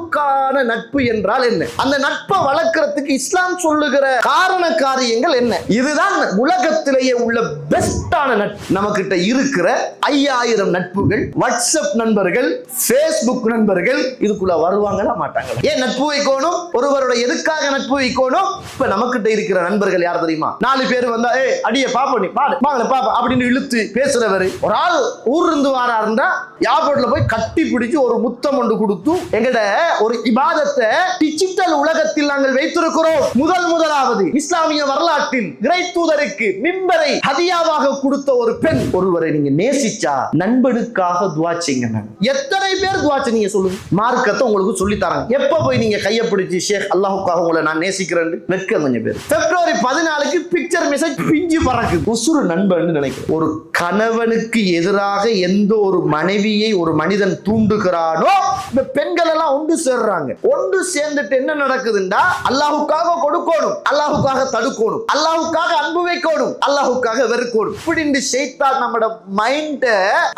அளவுக்கான நட்பு என்றால் என்ன? அந்த நட்பை வளர்க்கறதுக்கு இஸ்லாம் சொல்லுகிற காரண காரியங்கள் என்ன? இதுதான் உலகத்திலேயே உள்ள பெஸ்டான நட்பு. நம்ம கிட்ட இருக்கிற 5000 நட்புகள், வாட்ஸ்அப் நண்பர்கள், Facebook நண்பர்கள் இதுக்குள்ள வருவாங்களா மாட்டாங்களா? ஏன் நட்பு வைக்கணும்? ஒருவரோட எதுக்காக நட்பு வைக்கணும்? இப்ப நமக்கிட்ட இருக்கிற நண்பர்கள் யார் தெரியுமா? 4 பேர் வந்தா அடியே பாப்பா நீ பாடு வாங்கல பாப்பா அப்படின்னு இழுத்து பேசுறவரு. ஒரு ஆள் ஊர்ல இருந்து வாராருந்தா ஏர்போர்ட்ல போய் கட்டி பிடிச்சு ஒரு முத்தம் ஒன்று கொடுத்து எங்கட ஒரு இபாதத்தை டிஜிட்டல் உலகத்தில் நாங்கள் வைத்திருக்கிறோம். முதலாவது இஸ்லாமிய வரலாற்றில் இறை தூதருக்கு மிம்பரை ஹதியாவாக கொடுத்த ஒரு பெண். ஒருவரை நீங்க நேசிச்சா நண்பனுக்காக துஆ செய்யுங்க. எத்தனை பேர் துஆ செய்றீங்க சொல்லுங்க? மார்க்கத்தை உங்களுக்கு சொல்லி தராங்க. எப்ப போய் நீங்க கையை பிடிச்சி ஷேக் அல்லாஹ்வுக்காக உங்களை நான் நேசிக்கிறேன் வெட்க கொஞ்சம் பேர். பிப்ரவரி 14க்கு பிக்சர் மெசேஜ் பிஞ்சு பறக்குது. உசுரு நண்பன் நினைக்கிறேன். ஒரு கணவனுக்கு எதிராக எந்த ஒரு மனைவியை ஒரு மனிதன் தூண்டுகிறானோ இந்த பெண்கள் எல்லாம் ஒன்று சேர்றாங்க. ஒன்று சேர்ந்துட்டு என்ன நடக்குதுன்னா அல்லாஹ்வுக்காக கொடுக்கணும், அல்லாஹ்வுக்காக தடுக்கணும், அல்லாஹ்வுக்காக அன்பு வைக்கணும், அல்லாஹ்வுக்காக வெறுக்கணும். இப்படி இந்த ஷைத்தான் நம்மட மைண்ட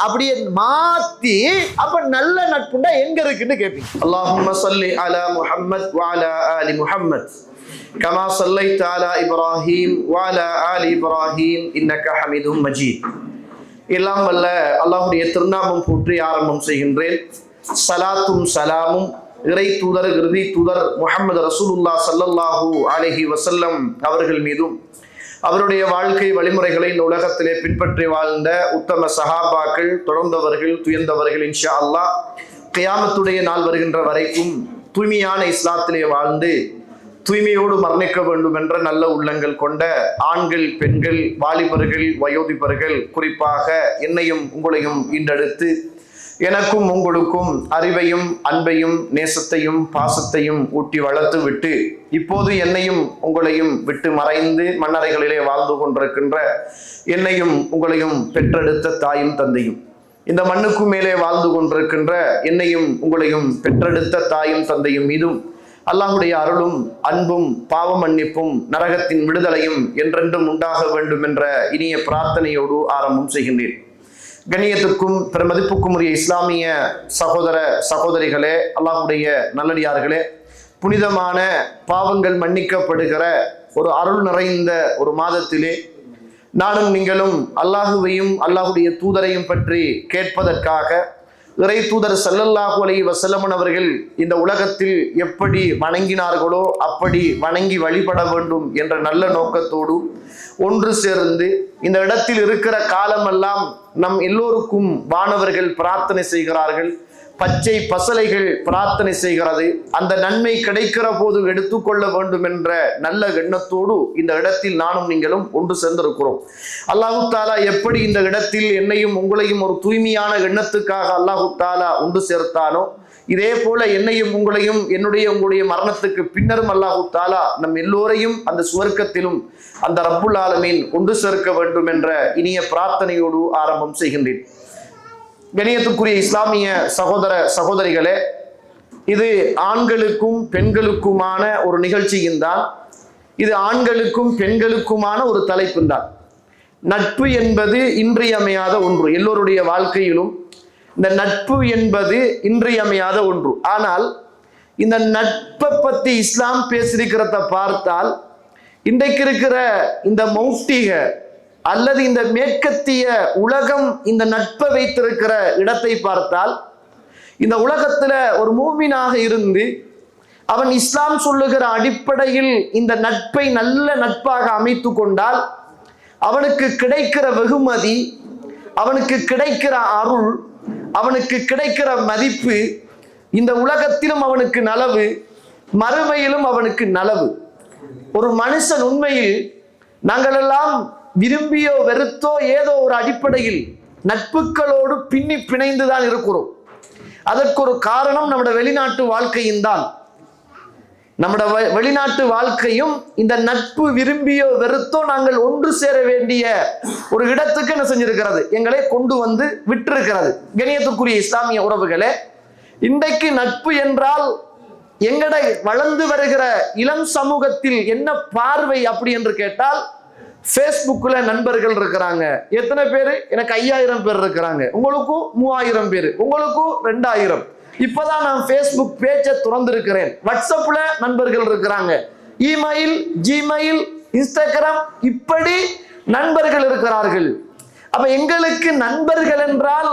அப்படியே மாத்தி அப்ப நல்ல நட்புண்டா எங்க இருக்குன்னு கேட்பீங்க. அல்லாஹும்ம ஸல்லி அலா முஹம்மத் வ அலா ஆலி முஹம்மத் கமா ஸல்லைத அலா இப்ராஹீம் வ அலா ஆலி இப்ராஹீம் இன்னக ஹமீதும் மஜீத். எல்லாம் வல்ல அல்லாஹ்வுடைய திருநாமம் போற்றி ஆரம்பம் செய்கின்றேன். சலாத்தும் சலாமும் இறை தூதர் இறுதி தூதர் முஹம்மது ரசூலுல்லாஹ் ஸல்லல்லாஹு அலைஹி வஸல்லம் அவர்கள் மீதும் அவருடைய வாழ்க்கை வழிமுறைகளை இந்த உலகத்திலே பின்பற்றி வாழ்ந்த உத்தம சஹாபாக்கள், தொடர்ந்தவர்கள், துயர்ந்தவர்கள் இன்ஷா அல்லாஹ் கியாமத்துடைய நாள் வருகின்ற வரைக்கும் தூய்மையான இஸ்லாத்திலே வாழ்ந்து தூய்மையோடு மரணிக்க வேண்டும் என்ற நல்ல உள்ளங்கள் கொண்ட ஆண்கள், பெண்கள், வாலிபர்கள், வயோதிபர்கள், குறிப்பாக என்னையும் உங்களையும் ஈண்டெடுத்து எனக்கும் உங்களுக்கும் அறிவையும் அன்பையும் நேசத்தையும் பாசத்தையும் ஊட்டி வளர்த்து விட்டு இப்போது என்னையும் உங்களையும் விட்டு மறைந்து மண்ணறைகளிலே வாழ்ந்து கொண்டிருக்கின்ற என்னையும் உங்களையும் பெற்றெடுத்த தாயும் தந்தையும், இந்த மண்ணுக்கு மேலே வாழ்ந்து கொண்டிருக்கின்ற என்னையும் உங்களையும் பெற்றெடுத்த தாயும் தந்தையும் மீதும் அல்லாஹ்வுடைய அருளும் அன்பும் பாவ மன்னிப்பும் நரகத்தின் விடுதலையும் என்றென்றும் உண்டாக வேண்டும் என்ற இனிய பிரார்த்தனையோடு ஆரம்பம் செய்கின்றேன். கண்ணியத்துக்கும் பெருமதிப்புக்கும் உரிய இஸ்லாமிய சகோதர சகோதரிகளே, அல்லாஹ்வுடைய நல்லடியார்களே, புனிதமான பாவங்கள் மன்னிக்கப்படுகிற ஒரு அருள் நிறைந்த ஒரு மாதத்திலே நானும் நீங்களும் அல்லாஹுவையும் அல்லாஹ்வுடைய தூதரையும் பற்றி கேட்பதற்காக இறை தூதர் ஸல்லல்லாஹு அலைஹி வஸல்லம் அவர்கள் இந்த உலகத்தில் எப்படி வணங்கினார்களோ அப்படி வணங்கி வழிபட வேண்டும் என்ற நல்ல நோக்கத்தோடு ஒன்று சேர்ந்து இந்த இடத்தில் இருக்கிற காலமெல்லாம் நம் எல்லோருக்கும் வானவர்கள் பிரார்த்தனை செய்கிறார்கள், பச்சை பசலைகள் பிரார்த்தனை செய்கிறது. அந்த நன்மை கிடைக்கிற போது எடுத்துக்கொள்ள வேண்டும் என்ற நல்ல எண்ணத்தோடு இந்த இடத்தில் நானும் நீங்களும் ஒன்று சேர்ந்திருக்கிறோம். அல்லாஹு தாலா எப்படி இந்த இடத்தில் என்னையும் உங்களையும் ஒரு தூய்மையான எண்ணத்துக்காக அல்லாஹு தாலா ஒன்று சேர்த்தானோ இதே போல என்னையும் உங்களையும் உங்களுடைய மரணத்துக்கு பின்னரும் அல்லாஹு தாலா நம் எல்லோரையும் அந்த சுவர்க்கத்திலும் அந்த ரப்புல் ஆலமீன் ஒன்று சேர்க்க வேண்டும் என்ற இனிய பிரார்த்தனையோடு ஆரம்பம் செய்கின்றேன். கணியத்துக்குரிய இஸ்லாமிய சகோதர சகோதரிகளே, இது ஆண்களுக்கும் பெண்களுக்குமான ஒரு நிகழ்ச்சியும் தான், இது ஆண்களுக்கும் பெண்களுக்குமான ஒரு தலைப்பு தான். நட்பு என்பது இன்றியமையாத ஒன்று. எல்லோருடைய வாழ்க்கையிலும் இந்த நட்பு என்பது இன்றியமையாத ஒன்று. ஆனால் இந்த நட்பை பற்றி இஸ்லாம் பேசியிருக்கிறத பார்த்தால் இன்றைக்கு இருக்கிற இந்த மௌட்டிக அல்லது இந்த மேற்கத்திய உலகம் இந்த நட்பை வைத்திருக்கிற இடத்தை பார்த்தால் இந்த உலகத்துல ஒரு மூமினாக இருந்து அவன் இஸ்லாம் சொல்லுகிற அடிப்படையில் இந்த நட்பை நல்ல நட்பாக அமைத்து கொண்டால் அவனுக்கு கிடைக்கிற வெகுமதி, அவனுக்கு கிடைக்கிற அருள், அவனுக்கு கிடைக்கிற மதிப்பு இந்த உலகத்திலும் அவனுக்கு நலவு, மறுமையிலும் அவனுக்கு நலவு. ஒரு மனுஷன் உண்மையில் நாங்கள் எல்லாம் விரும்பியோ வெறுத்தோ ஏதோ ஒரு அடிப்படையில் நட்புகளோடு பின்னி பிணைந்துதான் இருக்கிறோம். அதற்கு ஒரு காரணம் நம்முடைய வெளிநாட்டு வாழ்க்கையும் தான். நம்முடைய வெளிநாட்டு வாழ்க்கையும் இந்த நட்பு விரும்பியோ வெறுத்தோ நாங்கள் ஒன்று சேர வேண்டிய ஒரு இடத்துக்கு என்ன செஞ்சிருக்கிறது, எங்களை கொண்டு வந்து விட்டிருக்கிறது. கணியத்துக்குரிய இஸ்லாமிய உறவுகளே, இன்றைக்கு நட்பு என்றால் எங்களை வளர்ந்து வருகிற இளம் சமூகத்தில் என்ன பார்வை அப்படி என்று கேட்டால், ஃபேஸ்புக்ல நண்பர்கள் இருக்கிறாங்க. எத்தனை பேர்? எனக்கு 5000 பேர் இருக்கிறாங்க. உங்களுக்கும் 3000 பேர், உங்களுக்கும் 2000, இப்பதான் நான் ஃபேஸ்புக் பேஜை திறந்திருக்கிறேன், வாட்ஸ்அப்ல நண்பர்கள் இருக்கிறாங்க, இமெயில், ஜிமெயில், இன்ஸ்டாகிராம், இப்படி நண்பர்கள் இருக்கிறார்கள். அப்ப எங்களுக்கு நண்பர்கள் என்றால்,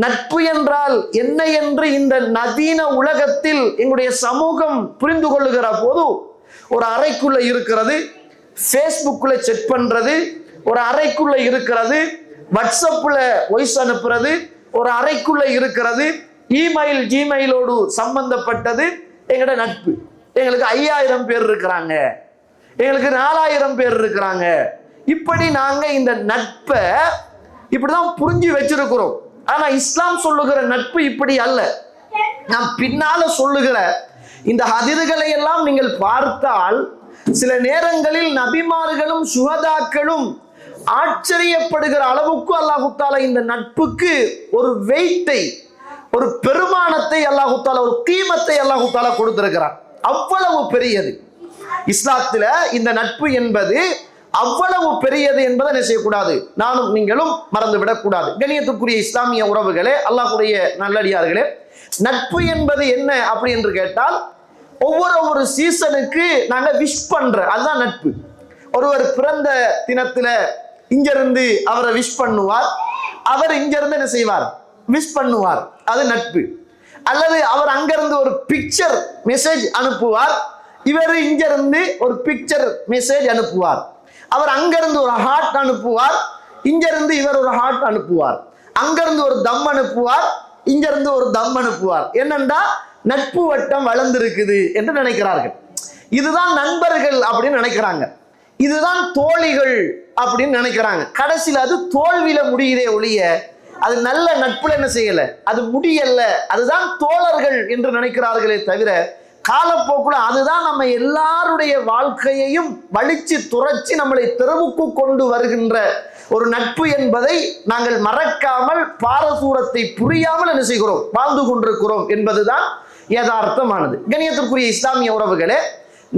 நட்பு என்றால் என்ன என்று இந்த நவீன உலகத்தில் எங்களுடைய சமூகம் புரிந்து கொள்ளுகிற போது, ஒரு அறைக்குள்ள இருக்கிறது ஃபேஸ்புக்ல செக் பண்றது, ஒரு அறைக்குள்ள இருக்கிறது வாட்ஸ்அப்ல வாய்ஸ் அனுப்புறது, ஒரு அறைக்குள்ள இருக்கிறது இமெயில், ஜிமெயிலோடு சம்பந்தப்பட்டது எங்களோட நட்பு. எங்களுக்கு 5000 பேர் இருக்கிறாங்க, எங்களுக்கு 4000 பேர் இருக்கிறாங்க. இப்படி நாங்க இந்த நட்பை இப்படிதான் புரிஞ்சு வச்சிருக்கிறோம். ஆனா இஸ்லாம் சொல்லுகிற நட்பு இப்படி அல்ல. நாம் பின்னால சொல்லுகிற இந்த ஹதீதுகளை எல்லாம் நீங்கள் பார்த்தால், சில நேரங்களில் நபிமார்களும் சுஹதாக்களும் ஆச்சரியப்படுகிற அளவுக்கு அல்லாஹு தஆலா இந்த நட்புக்கு ஒரு வெயிட்டை, ஒரு பெருமானத்தை அல்லாஹு தஆலா, ஒரு கீமத்தை அல்லாஹு தஆலா கொடுத்திருக்கிறார். அவ்வளவு பெரியது இஸ்லாத்துல இந்த நட்பு என்பது, அவ்வளவு பெரியது என்பதை என்ன செய்யக்கூடாது, நானும் நீங்களும் மறந்துவிடக் கூடாது. கண்ணியத்துக்குரிய இஸ்லாமிய உறவுகளே, அல்லாஹ்வுடைய நல்லடியார்களே, நட்பு என்பது என்ன அப்படி என்று கேட்டால், ஒவ்வொரு சீசனுக்கு நாங்க விஷ் பண்ற, அதுதான் நட்பு. ஒருவர் பிறந்த தினத்துல இங்கிருந்து அவரை விஷ் பண்ணுவார், அவர் இங்கிருந்து என்ன செய்வார், விஷ் பண்ணுவார், அது நட்பு. அல்லது அவர் அங்கிருந்து ஒரு பிக்சர் மெசேஜ் அனுப்புவார், இவர் இங்கிருந்து ஒரு பிக்சர் மெசேஜ் அனுப்புவார். அவர் அங்கிருந்து ஒரு ஹார்ட் அனுப்புவார், இங்கிருந்து இவர் ஒரு ஹார்ட் அனுப்புவார். அங்கிருந்து ஒரு தம் அனுப்புவார், இங்கிருந்து ஒரு தம் அனுப்புவார். என்னண்டா நட்பு வட்டம் வளர்ந்திருக்குது என்று நினைக்கிறார்கள். இதுதான் நண்பர்கள் அப்படின்னு நினைக்கிறாங்க, இதுதான் தோழிகள் அப்படின்னு நினைக்கிறாங்க. கடைசியில் அது தோல்வியில முடியுதே ஒழிய அது நல்ல நட்புல என்ன செய்யல, அது முடியல. அதுதான் தோழர்கள் என்று நினைக்கிறார்களே தவிர, காலப்போக்குல அதுதான் நம்ம எல்லாருடைய வாழ்க்கையையும் வலிச்சு துரைச்சி நம்மளை தெருவுக்கு கொண்டு வருகின்ற ஒரு நட்பு என்பதை நாங்கள் மறக்காமல், பாரசூரத்தை புரியாமல் என்ன செய்கிறோம், வாழ்ந்து கொண்டிருக்கிறோம் என்பதுதான் யதார்த்தமானது. கண்ணியத்திற்குரிய இஸ்லாமிய உறவுகளே,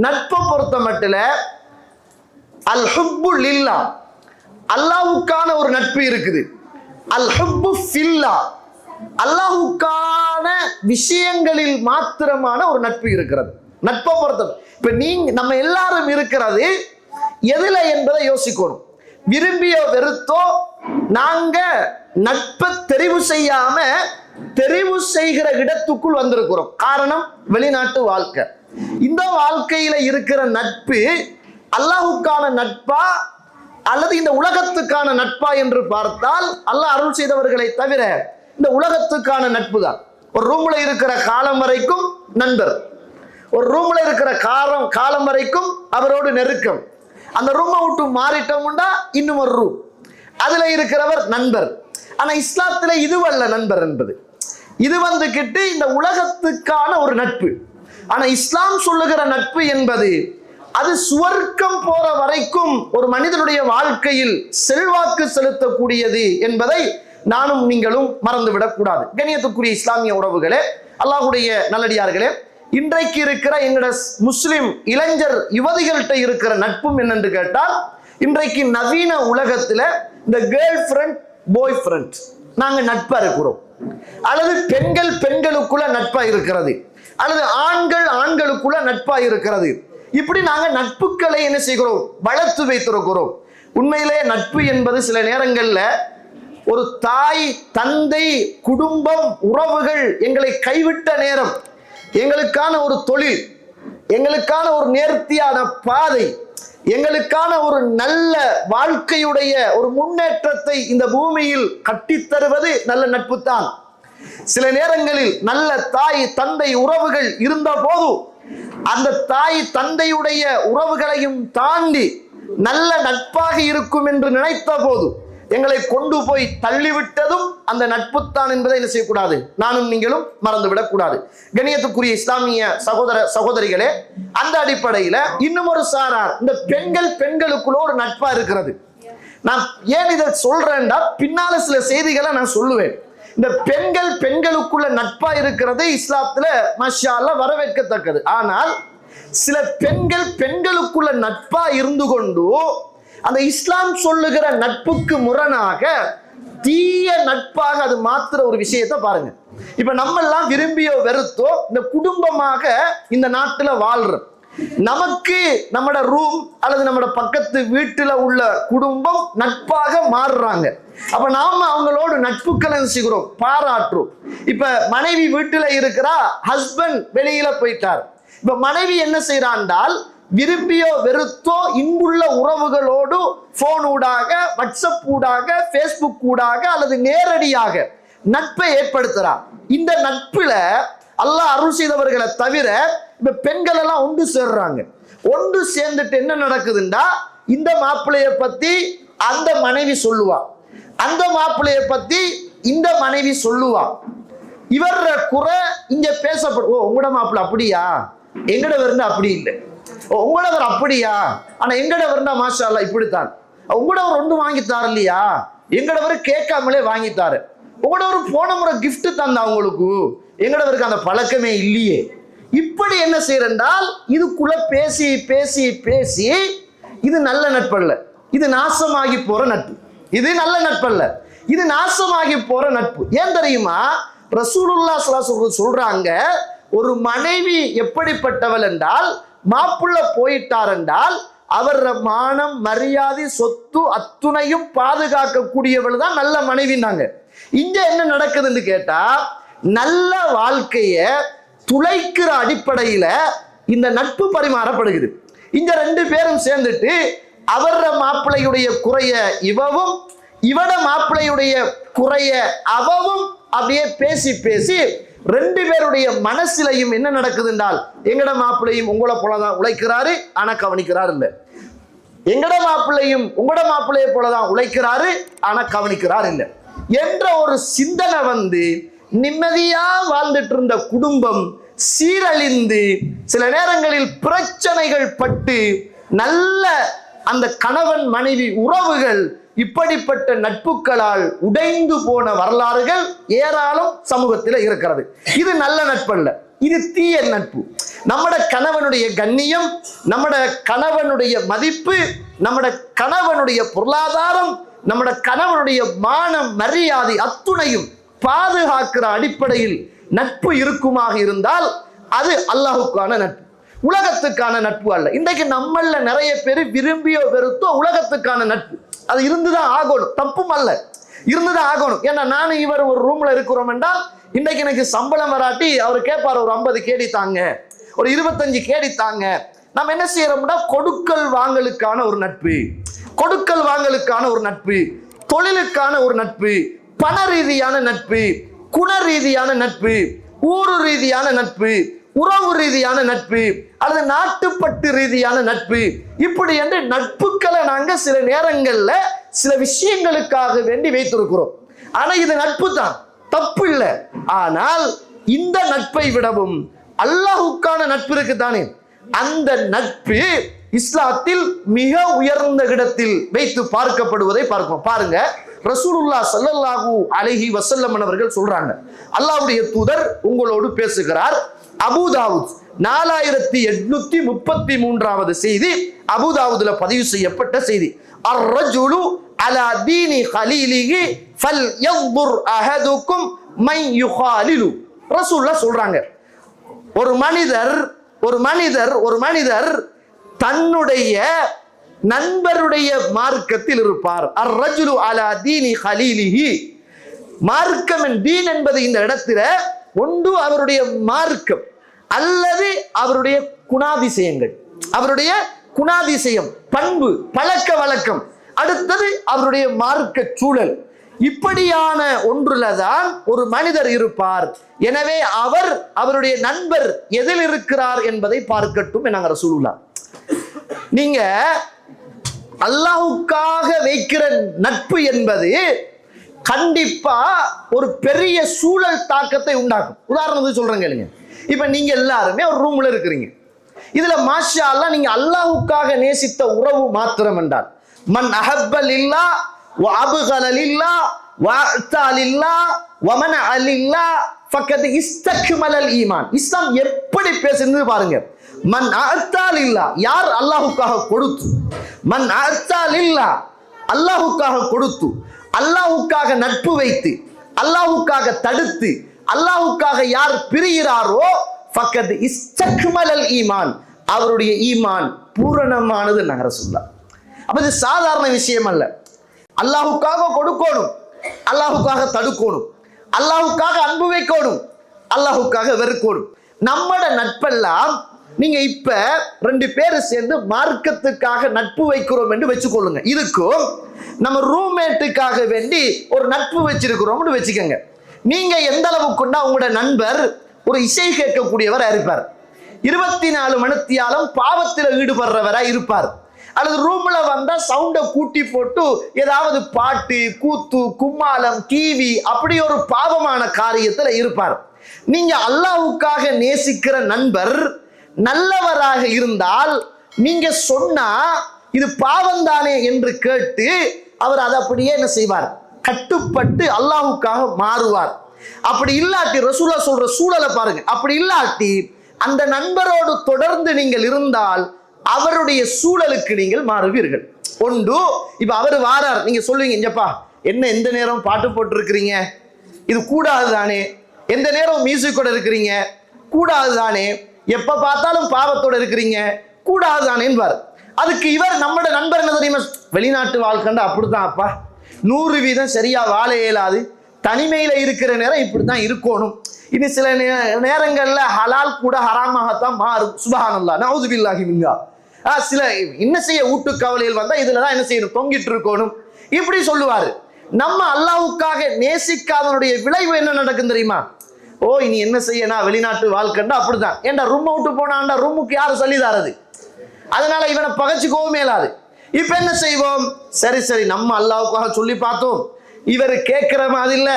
நட்பை பொறுத்த மட்டும் அல் ஹுப்பு லில்லா, அல்லாஹ்வுக்கான ஒரு நட்பு இருக்குது. அல் ஹுப்பு ஃபில்லா, அல்லாஹ்வுக்கான விஷயங்களில் மாத்திரமான ஒரு நட்பு இருக்கிறது. நட்பை பொறுத்தது இப்ப நம்ம எல்லாரும் இருக்கிறது எதுல என்பதை யோசிக்கணும். விரும்பியோ வெறுத்தோ நாங்க நட்பை தெரிவு செய்யாம தெரிவு செய்கிற இடத்துக்குள் வந்திருக்கிறோம். காரணம் வெளிநாட்டு வாழ்க்கை. இந்த வாழ்க்கையில இருக்கிற நட்பு அல்லாஹ்வுக்கான நட்பா அல்லது இந்த உலகத்துக்கான நட்பா என்று பார்த்தால், அல்லாஹ் அருள் செய்தவர்களை தவிர இந்த உலகத்துக்கான நட்பு தான். ஒரு ரூம்ல இருக்கிற காலம் வரைக்கும் நண்பர், ஒரு ரூம்ல இருக்கிற காலம் வரைக்கும் அவரோடு நெருக்கம். அந்த ரூமை விட்டு மாறிட்டோம்னா இன்னும் ஒரு ரூம், அதுல இருக்கிறவர் நண்பர். ஆனா இஸ்லாத்துல இதுவல்ல நண்பர் என்பது. இது வந்துகிட்டு இந்த உலகத்துக்கான ஒரு நட்பு. ஆனா இஸ்லாம் சொல்லுகிற நட்பு என்பது அது சுவர்க்கம் போற வரைக்கும் ஒரு மனிதனுடைய வாழ்க்கையில் செல்வாக்கு செலுத்தக்கூடியது என்பதை நானும் நீங்களும் மறந்துவிடக் கூடாது. கண்ணியத்துக்குரிய இஸ்லாமிய உறவுகளே, அல்லாஹ்வுடைய நல்லடியார்களே, இன்றைக்கு இருக்கிற எங்களோட முஸ்லிம் இளைஞர் யுவதிகள்கிட்ட இருக்கிற நட்பும் என்னென்று கேட்டால், இன்றைக்கு நவீன உலகத்துல இந்த கேர்ள் ஃப்ரெண்ட் பாய் ஃப்ரெண்ட் நாங்க நட்பா இருக்கிறோம், அல்லது பெண்கள் பெண்களுக்குள்ள நட்பா இருக்கிறது, அல்லது ஆண்கள் ஆண்களுக்குள்ள நட்பா இருக்கிறது. இப்படி நாங்க நட்புகளை என்ன செய்கிறோம், வளர்த்து வைத்திருக்கிறோம். உண்மையிலே நட்பு என்பது சில நேரங்கள்ல ஒரு தாய், தந்தை, குடும்பம், உறவுகள் எங்களை கைவிட்ட நேரம், எங்களுக்கான ஒரு தொழில், எங்களுக்கான ஒரு நேர்த்தியான பாதை, எங்களுக்கான ஒரு நல்ல வாழ்க்கையுடைய ஒரு முன்னேற்றத்தை இந்த பூமியில் கட்டித்தருவது நல்ல நட்பு தான். சில நேரங்களில் நல்ல தாய் தந்தை உறவுகள் இருந்த போது அந்த தாய் தந்தையுடைய உறவுகளையும் தாண்டி நல்ல நட்பாக இருக்கும் என்று நினைத்த போது எங்களை கொண்டு போய் தள்ளிவிட்டதும் அந்த நட்புத்தான் என்பதை என்ன செய்யக்கூடாது, நானும் நீங்களும் மறந்துவிடக் கூடாது. கண்ணியத்துக்குரிய இஸ்லாமிய சகோதர சகோதரிகளே, அந்த அடிப்படையில இன்னும் ஒரு சாரார் இந்த பெண்களுக்குள்ள ஒரு நட்பா இருக்கிறது. நான் ஏன் இதை சொல்றேன்டா, பின்னால சில செய்திகளை நான் சொல்லுவேன். இந்த பெண்களுக்குள்ள நட்பா இருக்கிறது இஸ்லாத்துல மாஷா அல்லாஹ் வரவேற்கத்தக்கது. ஆனால் சில பெண்களுக்குள்ள நட்பா இருந்து கொண்டு அந்த இஸ்லாம் சொல்லுகிற நட்புக்கு முரணாக தீய நட்பாக அது மாத்திர ஒரு விஷயத்தை பாருங்க. இப்ப நம்ம எல்லாம் விரும்பியோ வெறுத்தோ இந்த குடும்பமாக இந்த நாட்டுல வாழ்றோம். நமக்கு நம்மட ரூம் அல்லது நம்மட பக்கத்து வீட்டுல உள்ள குடும்பம் நட்பாக மாறுறாங்க. அப்ப நாம அவங்களோடு நட்புக்களை செய்கிறோம், பாராட்டுறோம். இப்ப மனைவி வீட்டுல இருக்கிறா, ஹஸ்பண்ட் வெளியில போயிட்டார். இப்ப மனைவி என்ன செய்யறாண்டால் விரும்பியோ வெறுத்தோ இங்குள்ள உறவுகளோடு போன் ஊடாக, வாட்ஸ்அப் ஊடாக, பேஸ்புக் ஊடாக அல்லது நேரடியாக நட்பை ஏற்படுத்துறா. இந்த நட்புல அல்லாஹ் அருள் செய்தவர்களை தவிர இப்ப பெண்கள் எல்லாம் ஒன்று சேர்றாங்க. ஒன்று சேர்ந்துட்டு என்ன நடக்குதுண்டா, இந்த மாப்பிள்ளைய பத்தி அந்த மனைவி சொல்லுவா, அந்த மாப்பிள்ளைய பத்தி இந்த மனைவி சொல்லுவா. இவர குறை இங்க பேசப்படும். ஓ உங்களோட மாப்பிள்ளை அப்படியா, எங்கட வரண்டா அப்படி இல்லை. ஓ உங்களவர் அப்படியா, ஆனா எங்கட வரண்டா மாஷா அல்லாஹ் இப்படித்தான். உங்களவர் ஒன்று வாங்கித்தாரு இல்லையா, எங்கடவர் கேட்காமலே வாங்கித்தாரு. உங்களோட போன முறை கிஃப்ட் தந்தா உங்களுக்கு, எங்கடவருக்கு அந்த பழக்கமே இல்லையே. இப்படி என்ன செய்யறால் இதுக்குள்ள பேசி பேசி பேசி இது நல்ல நட்பல்ல, இது நாசமாகி போற நட்பு. இது நல்ல நட்பல்ல, இது நாசமாகி போற நட்பு. ஏன் தெரியுமா? ரசூலுல்லாஹ் ஸல்லல்லாஹு அலைஹி வஸல்லம் சொல்றாங்க, ஒரு மனைவி எப்படிப்பட்டவள் என்றால் மாப்பிள்ள போயிட்டார் என்றால் அவர் மானம், மரியாதை, சொத்து அத்துணையும் பாதுகாக்கக்கூடியவள் தான் நல்ல மனைவினாங்க. இங்க என்ன நடக்குதுன்னு கேட்டா, நல்ல வாழ்க்கைய துளைக்கிற அடிப்படையில இந்த நட்பு பரிமாறப்படுகிறது. இந்த ரெண்டு பேரும் சேர்ந்துட்டு அவர மாப்பிள்ளையுடைய குறைய இவவும், இவட மாப்பிள்ளையுடைய குறைய அவவும் அப்படியே பேசி பேசி ரெண்டு பேருடைய மனசிலையும் என்ன நடக்குது என்றால், எங்கட மாப்பிள்ளையும் உங்களை போலதான் உழைக்கிறாரு ஆனா கவனிக்கிறார் இல்ல, எங்கட மாப்பிள்ளையும் உங்களோட மாப்பிள்ளையை போலதான் உழைக்கிறாரு ஆனா கவனிக்கிறார் இல்லை என்ற ஒரு சிந்தனை வந்து நிம்மதியா வாழ்ந்துட்டு இருந்த குடும்பம் சீரழிந்து சில நேரங்களில் பிரச்சனைகள் பட்டு நல்ல அந்த கணவன் மனைவி உறவுகள் இப்படிப்பட்ட நட்புகளால் உடைந்து போன வரலாறுகள் ஏராளம் சமூகத்தில் இருக்கிறது. இது நல்ல நட்பு அல்ல, இது தீய நட்பு. நம்மட கணவனுடைய கண்ணியம், நம்மட கணவனுடைய மதிப்பு, நம்மட கணவனுடைய பொருளாதாரம், நம்மட கணவனுடைய மானம், மரியாதை அத்துணையும் பாதுகாக்கிற அடிப்படையில் நட்பு இருக்குமாக இருந்தால் அது அல்லாஹுக்கான நட்பு, உலகத்துக்கான நட்பு அல்ல. இன்றைக்கு நம்மள நிறைய பேர் விரும்பியோ வெறுத்தோ உலகத்துக்கான நட்பு, அது இருந்துதான் ஆகணும், தப்பும் அல்ல, இருந்துதான் ஆகணும். ஏன்னா நானும் இவர் ஒரு ரூம்ல இருக்கிறோம் என்றால் இன்னைக்கு எனக்கு சம்பளம் வராட்டி அவர் கேட்பார், ஒரு 50 கேடி தாங்க, ஒரு 25 கேடி தாங்க. நம்ம என்ன செய்யறோம்னா கொடுக்கல் வாங்கலுக்கான ஒரு நட்பு, கொடுக்கல் வாங்கலுக்கான ஒரு நட்பு, தொழிலுக்கான ஒரு நட்பு, பண ரீதியான நட்பு, குண ரீதியான நட்பு, ஊரு ரீதியான நட்பு, உறவு ரீதியான நட்பு, அல்லது நாட்டுப்பட்டு ரீதியான நட்பு, இப்படி என்று நட்புக்களை நாங்க சில நேரங்கள்ல சில விஷயங்களுக்காக வேண்டி வைத்திருக்கிறோம். ஆனா இது நட்பு தான், தப்பு இல்லை. ஆனால் இந்த நட்பை விடவும் அல்லாஹுக்கான நட்பு இருக்கு தானே, அந்த நட்பு இஸ்லாத்தில் மிக உயர்ந்த இடத்தில் வைத்து பார்க்கப்படுவதை பார்க்கிறோம். பாருங்க, ரசூலுல்லாஹ் ஸல்லல்லாஹு அலைஹி வஸல்லம் அவர்கள் சொல்றாங்க, அல்லாஹ்வுடைய தூதர் உங்களோடு பேசுகிறார். அபூதாவுத் 4833வது செய்தி, அபூதாவுதுல பதிவு செய்யப்பட்ட செய்தி. அர்-ரஜுலு அலா தீனி கலீலிஹி ஃபல்யன்துர் அஹதுக்கும் மை யுகாலிலு. ரசூலுல்லாஹ் சொல்றாங்க, ஒரு மனிதர் தன்னுடைய நண்பருடைய மார்க்கத்தில் இருப்பார். அர்-ரஜுலு அலா தீனி கலீலிஹி. மார்க்கம் தீன் என்பது இந்த இடத்துல ஒன்று அவருடைய மார்க்கம் அல்லது அவருடைய குணாதிசயங்கள், அவருடைய குணாதிசயம், பண்பு, பழக்க வழக்கம், அடுத்தது அவருடைய மார்க்க சூழல். இப்படியான ஒன்றுலதான் ஒரு மனிதர் இருப்பார். எனவே அவருடைய நண்பர் எதில் இருக்கிறார் என்பதை பார்க்கட்டும் என்கிறாங்க ரசூலுல்லாஹ். நீங்க அல்லாஹ்வுக்காக வைக்கிற நட்பு என்பது கண்டிப்பா ஒரு பெரிய சூழல் தாக்கத்தை உண்டாக்கும். உதாரணத்துக்கு சொல்றேன் கேளுங்க. இப்ப நீங்க எல்லாருமே ஒரு ரூம்ல இருக்கிறீங்க. இதுல மாஷா அல்லாஹ் நீங்க அல்லாஹ்வுக்காக நேசித்த உறவு மாத்திரம் என்றால், மன் அஹப்ப லில்லாஹ் வ அப்கல லில்லாஹ் வ அத்தா லில்லாஹ் வ மனஅ லில்லாஹ் ஃபக்கத் இஸ்தக்மலல் ஈமான். இஸ்லாம் எப்படி பேசுறது பாருங்க. மன் அத்தா லில்லாஹ், யார் அல்லாஹ்வுக்காக கொடுத்து, மன் அத்தா லில்லாஹ், அல்லாஹ்வுக்காக கொடுத்து, அல்லாஹ்வுக்காக நட்பு வைத்து, அல்லாஹ்வுக்காக தடுத்து, அல்லாஹ்வுக்காக யார் பிரிகிறாரோ ஃபக்கத் இஸ்தக்மலல் ஈமான், அவருடைய ஈமான் பூரணமானது ரசூலுல்லாஹ். அப்ப இது சாதாரண விஷயம் அல்ல. அல்லாஹ்வுக்காக கொடுக்கணும், அல்லாஹ்வுக்காக தடுக்கணும், அல்லாஹ்வுக்காக அன்பு வைக்கணும், அல்லாஹ்வுக்காக வெறுக்கணும். நம்மட நட்பெல்லாம் நீங்க இப்ப 2 பேர் சேர்ந்து மார்க்கத்துக்காக நட்பு வைக்கிறோம் என்று வச்சுக்கொள்ளுங்க. இதுக்கும் நம்ம ரூம்மேட்டுக்காக வேண்டி ஒரு நட்பு வச்சிருக்கிறோம்னு வச்சுக்கோங்க. நீங்க எந்த அளவுக்குன்னா உங்களோட நண்பர் ஒரு இசை கேட்கக்கூடியவரா இருப்பார், 24 மணித்தியாலும் பாவத்தில் ஈடுபடுறவரா இருப்பார், அல்லது ரூம்ல வந்தா சவுண்ட கூட்டி போட்டு ஏதாவது பாட்டு கூத்து கும்மாளம் டிவி அப்படி ஒரு பாவமான காரியத்துல இருப்பார். நீங்க அல்லாஹ்வுக்காக நேசிக்கிற நண்பர் நல்லவராக இருந்தால் நீங்க சொன்னா இது பாவம் தானே என்று கேட்டு அவர் அதை அப்படியே என்ன செய்வார், கட்டுப்பட்டு அல்லாஹ்வுக்காக மாறுவார். அப்படி இல்லாட்டி ரசூலுல்லாஹ் சொல்ற சூழலை பாருங்க, அப்படி இல்லாட்டி அந்த நண்பரோடு தொடர்ந்து நீங்கள் இருந்தால் அவருடைய சூழலுக்கு நீங்கள் மாறுவீர்கள். ஒன்று, இப்ப அவர் வாரார், நீங்க சொல்லுவீங்க, இங்கப்பா என்ன எந்த நேரம் பாட்டு போட்டு இருக்கிறீங்க, இது கூடாது தானே, எந்த நேரம் மியூசிக்கோட இருக்கிறீங்க கூடாது தானே, எப்ப பார்த்தாலும் பாவத்தோட இருக்கிறீங்க கூடாது தானே என்பார். அதுக்கு இவர் நம்மட நண்பர் என்ன தெரியுமா, வெளிநாட்டு வாழ்க்கை அப்படித்தான் அப்பா, 100% சரியா வாழ இயலாது, தனிமையில இருக்கிற நேரம் இப்படித்தான் இருக்கணும், இது சில நேரங்கள்ல ஹலால் கூட ஹராமாகத்தான் மாறும், சுப்ஹானல்லாஹ் நஊது பில்லாஹி மின்ஹா, சில என்ன செய்ய வீட்டு கவலையில் வந்தா இதுலதான் என்ன செய்யணும், தொங்கிட்டு இருக்கணும், இப்படி சொல்லுவாரு. நம்ம அல்லாஹ்வுக்காக நேசிக்காதனுடைய விளைவு என்ன நடக்கும் தெரியுமா, ஓ இனி என்ன செய்யனா வெளிநாட்டு வாழ்க்கைண்டா அப்படிதான், ஏன்டா ரூம் விட்டு போனாண்டா ரூமுக்கு யாரு சொல்லி தரது, அதனால இவனை பகச்சுக்கவும் மேலாது. இப்ப என்ன செய்வோம், சரி சரி நம்ம அல்லாஹ்வுக்காக சொல்லி பார்த்தோம், இவர் கேட்கிற மாதிரி இல்ல,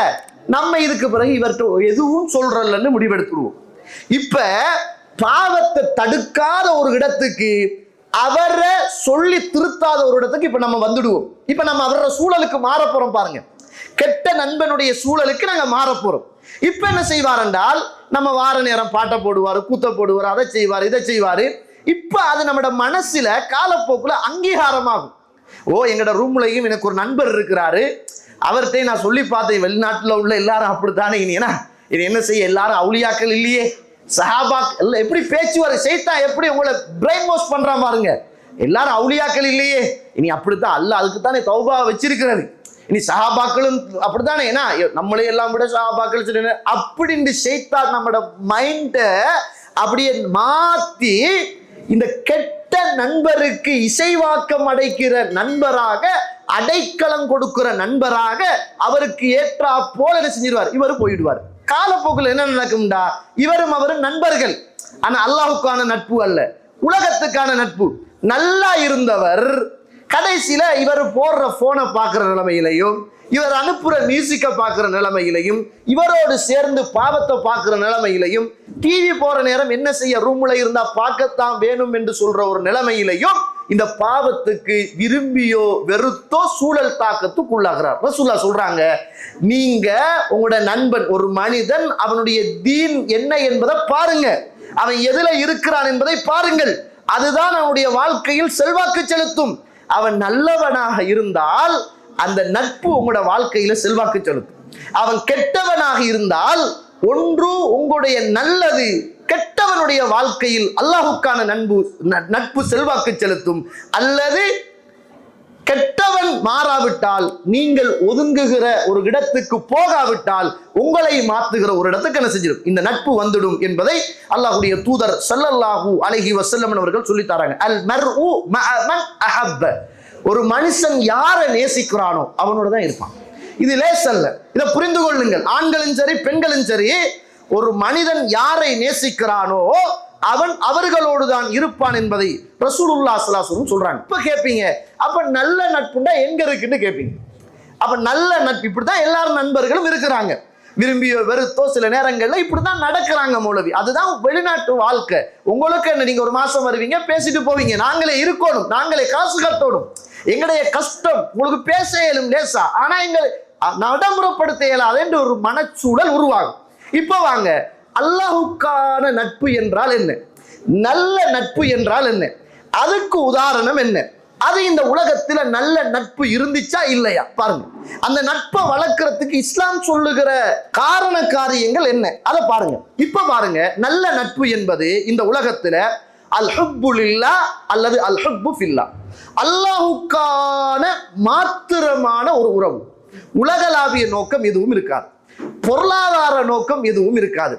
நம்ம இதுக்கு பிறகு இவர்கிட்ட எதுவும் சொல்றல்லன்னு முடிவெடுத்துருவோம். இப்ப பாவத்தை தடுக்காத ஒரு இடத்துக்கு, அவரை சொல்லி திருத்தாத ஒரு இடத்துக்கு இப்ப நம்ம வந்துடுவோம். இப்ப நம்ம அவரோட சூழலுக்கு மாற போறோம் பாருங்க, கெட்ட நண்பனுடைய சூழலுக்கு நாங்க மாற போறோம். இப்ப என்ன செய்வார் என்றால், நம்ம வார நேரம் பாட்டை போடுவாரு, கூத்த போடுவார், அதை செய்வார் இதை செய்வாரு. இப்ப அது நம்ம மனசுல காலப்போக்குல அங்கீகாரமாகும். ஓ எங்கட ரூம்லயும் எனக்கு ஒரு நண்பர் இருக்கிறாரு, அவர்கிட்ட நான் சொல்லி பார்த்தேன், வெளிநாட்டுல உள்ள எல்லாரும் அப்படித்தானே, இனி என்ன செய்ய எல்லாரும் அவுலியாக்கள் இல்லையே, சஹாபாக் எல்லாம் எப்படி பேச்சுவாரு, சைத்தான் எப்படி உங்களை பிரெயின் வாஷ் பண்றான் பாருங்க, எல்லாரும் அவுலியாக்கள் இல்லையே, இனி அப்படித்தான் அல்லாஹ் அதுக்கு தானே தௌபா வச்சிருக்கிறது, இனி சஹாபாக்களும் அப்படித்தானே, ஏன்னா நம்மளே எல்லாம் விட சஹாபாக்கள் அப்படின்னு சைத்தான் நம்மளோட மைண்ட அப்படியே மாத்தி இந்த கெட்ட நண்பருக்கு இசைவாக்கம் அடைக்கிற நண்பராக, அடைக்கலம் கொடுக்கிற நண்பராக அவருக்கு ஏற்றா போல என்ன செஞ்சிருவார், இவரு போயிடுவார். காலப்போக்கில் என்ன நடக்கும்டா, இவரும் அவரும் நண்பர்கள், ஆனா அல்லாஹ்வுக்கான நட்பு அல்ல, உலகத்துக்கான நட்பு. நல்லா இருந்தவர் கடைசியில இவர் போடுற போனை பார்க்கிற நிலைமையிலையும், இவர் அனுப்புற மியூசிக்கை பார்க்கிற நிலைமையிலையும், இவரோடு சேர்ந்து பாவத்தை பார்க்கிற நிலைமையிலையும், டிவி போற நேரம் என்ன செய்ய ரூம்ல இருந்தா பார்க்கத்தான் வேணும் என்று சொல்ற ஒரு நிலைமையிலையும் இந்த பாவத்துக்கு விரும்பியோ வெறுத்தோ சூழல் தாக்கத்துக்குள்ளாகிறார். ரசூலுல்லாஹ் சொல்றாங்க, நீங்க உங்களோட நண்பன் ஒரு மனிதன் அவனுடைய தீன் என்ன என்பதை பாருங்க, அவன் எதுல இருக்கிறான் என்பதை பாருங்கள், அதுதான் அவனுடைய வாழ்க்கையில் செல்வாக்கு செலுத்தும். அவன் நல்லவனாக இருந்தால் அந்த நட்பு உங்களோட வாழ்க்கையில செல்வாக்கு செலுத்தும். அவன் கெட்டவனாக இருந்தால் ஒன்று உங்களுடைய நல்லது கெட்டவனுடைய வாழ்க்கையில் அல்லாஹ்வுக்கான நட்பு செல்வாக்கு செலுத்தும், அல்லது கெட்டவன் மாறாவிட்டால், நீங்கள் ஒதுங்குகிற ஒரு இடத்துக்கு போகாவிட்டால் உங்களை மாற்றுகிற ஒரு இடத்துக்கு என்ன செஞ்சிடும், இந்த நட்பு வந்துடும் என்பதை அல்லாஹ்வுடைய தூதர் ஸல்லல்லாஹு அலைஹி வஸல்லம் அவர்கள் சொல்லி தராங்க. அல் மர்உ மஅ மன் அஹப்ப, ஒரு மனுஷன் யாரை நேசிக்கிறானோ அவனோட தான் இருப்பான். இது லேசல்ல, இதை புரிந்து கொள்ளுங்கள். ஆண்களும் சரி பெண்களும் சரி, ஒரு மனிதன் யாரை நேசிக்கிறானோ அவன் அவர்களோடு தான் இருப்பான் என்பதை ரசூலுல்லாஹ் ஸல்லல்லாஹு அலைஹி வஸல்லம் சொல்றாங்க. இப்ப கேட்பீங்க, அப்ப நல்ல நட்புண்டா எங்க இருக்குன்னு கேட்பீங்க. அப்ப நல்ல நட்பு இப்படிதான் எல்லாரும் நண்பர்களும் இருக்கிறாங்க, விரும்பியோ வெறுத்தோ சில நேரங்கள்ல இப்படிதான் நடக்கிறாங்க மௌலவி. அதுதான் வெளிநாட்டு வாழ்க்கை. உங்களுக்கு என்ன, நீங்க ஒரு மாசம் வருவீங்க, பேசிட்டு போவீங்க, நாங்களே இருக்கணும், நாங்களே காசு கட்டணும், எங்களுடைய கஷ்டம் உங்களுக்கு பேச இயலும் லேசா, ஆனா எங்களை நடைமுறைப்படுத்த இயலாது என்று ஒரு மனச்சூழல் உருவாகும். இப்ப வாங்க, அல்லாஹ்வுக்கான நட்பு என்றால் என்ன, நல்ல நட்பு என்றால் என்ன, அதுக்கு உதாரணம் என்ன, அது இந்த உலகத்துல நல்ல நட்பு இருந்துச்சா இல்லையா பாருங்க. அந்த நட்பை வளர்க்கறதுக்கு இஸ்லாம் சொல்லுகிற காரண காரியங்கள் என்ன அதை பாருங்க. இப்ப பாருங்க, நல்ல நட்பு என்பது இந்த உலகத்துல அல் ஹுப்பு லில்லாஹ் அல்லது அல் ஹுப்பு ஃபில்லாஹ், அல்லாஹ்வுக்கான மாத்திரமான ஒரு உறவு. உலகளாவிய நோக்கம் எதுவும் இருக்காது, பொருளாதார நோக்கம் எதுவும் இருக்காது,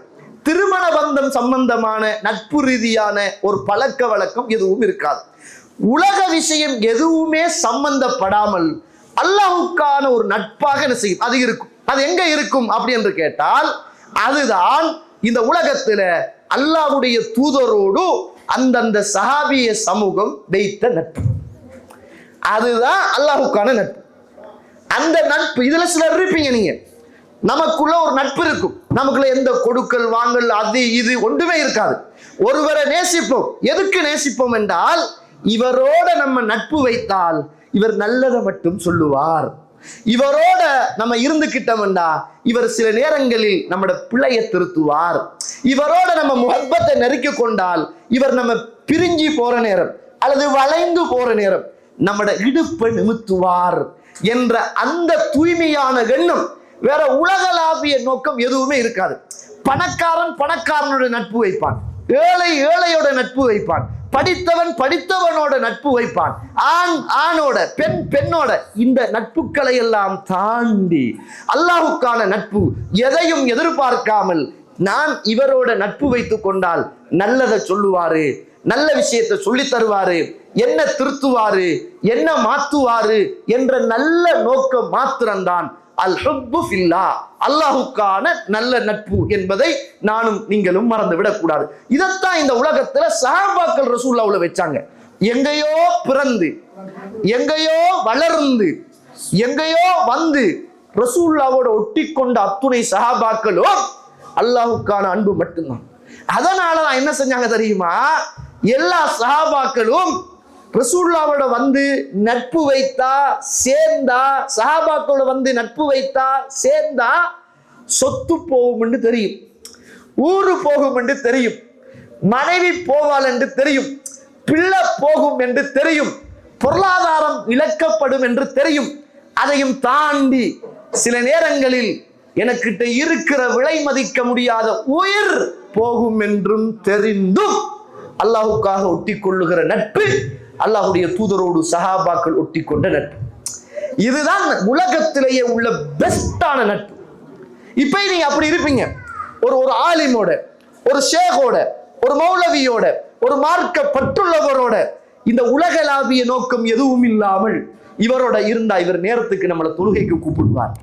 திருமண பந்தம் சம்பந்தமான நட்பு ரீதியான ஒரு பழக்க வழக்கம் எதுவும் இருக்காது. உலக விஷயம் எதுவுமே சம்பந்தப்படாமல் அல்லாஹ்வுக்கான ஒரு நட்பாக என்ன செய்யும் அது இருக்கும். அது எங்க இருக்கும் அப்படி என்று கேட்டால், அதுதான் இந்த உலகத்துல அல்லாஹ்வுடைய தூதரோடு அந்தந்த சஹாபிய சமூகம் வைத்த நட்பு. அதுதான் அல்லாஹ்வுக்கான நட்பு. அந்த நட்பு இதுல சிலர் இருப்பீங்க, நீங்க நமக்குள்ள ஒரு நட்பு இருக்கும், நமக்குள்ள எந்த கொடுக்கல் வாங்கல் அது இது ஒன்றுமே இருக்காது. ஒருவரை நேசிப்போம். எதுக்கு நேசிப்போம் என்றால், இவரோட நம்ம நட்பு வைத்தால் இவர் நல்லதை மட்டும் சொல்லுவார், இவரோட நம்ம இருந்துகிட்டோம்டா இவர் சில நேரங்களில் நம்மட பிள்ளையை திருத்துவார், இவரோட நம்ம முஹப்பத்தை நெருக்கி கொண்டால் இவர் நம்ம பிரிஞ்சு போற நேரம் அல்லது வளைந்து போற நேரம் நம்மட இடுப்பை நிமித்துவார் என்ற அந்த தூய்மையான எண்ணம். வேற உலகளாவிய நோக்கம் எதுவுமே இருக்காது. பணக்காரன் பணக்காரனோட நட்பு வைப்பான், ஏழை ஏழையோட நட்பு வைப்பான், படித்தவன் படித்தவனோட நட்பு வைப்பான், ஆண் ஆணோட பெண் பெண்ணோட. இந்த நட்புகளை எல்லாம் தாண்டி அல்லாஹ்வுக்கான நட்பு, எதையும் எதிர்பார்க்காமல் நான் இவரோட நட்பு வைத்துக் கொண்டால் நல்லதை சொல்லுவாரு, நல்ல விஷயத்தை சொல்லி தருவாரு, என்ன திருத்துவாரு, என்ன மாத்துவாரு என்ற நல்ல நோக்கம் மாத்திரம்தான் அல் ஹுப்பு ஃபில்லாஹ், அல்லாஹ்வுக்கான நல்ல நட்பு என்பதை நானும் நீங்களும் மறந்து விடக்கூடாது. இதைத்தான் இந்த உலகத்துல சஹாபாக்கள் ரசூலுல்லாஹ்வுல வச்சாங்க. எங்கேயோ பிறந்து எங்கேயோ வளர்ந்து எங்கேயோ வந்து ரசூலுல்லாஹ்வோட ஒட்டி கொண்ட அத்துணை சஹாபாக்களும் அல்லாஹ்வுக்கான அன்பு மட்டும்தான். அதனாலதான் என்ன செஞ்சாங்க தெரியுமா, எல்லா சஹாபாக்களும் ரசூலுல்லாஹ்வோட வந்து நட்பு வைத்தா சேர்ந்தா, சஹாபாக்களோட வந்து நட்பு வைத்தா சேர்ந்தா சொத்து போகும் என்று தெரியும், ஊரு போகும் என்று தெரியும், மனைவி போவாள் என்று தெரியும், பிள்ளை போகும் என்று தெரியும், பொருளாதாரம் இழக்கப்படும் என்று தெரியும். அதையும் தாண்டி சில நேரங்களில் எனக்கிட்ட இருக்கிற விலை மதிக்க முடியாத உயிர் போகும் என்றும் தெரிந்தும் அல்லாஹ்வுக்காக ஒட்டி கொள்ளுகிற நட்பு அல்லாஹ்வுடைய தூதரோடு சஹாபாக்கள் ஒட்டி கொண்ட நட்பு. இதுதான் உலகத்திலேயே உள்ள பெஸ்டான நட்பு. இப்ப நீங்க அப்படி இருப்பீங்க, ஒரு ஒரு ஆலிமோட, ஒரு ஷேகோட, ஒரு மௌலவியோட, ஒரு மார்க்க பற்றுள்ளவரோட, இந்த உலகளாவிய நோக்கம் எதுவும் இல்லாமல் இவரோட இருந்தா இவர் நேரத்துக்கு நம்மளை தொழுகைக்கு கூப்பிடுவார்,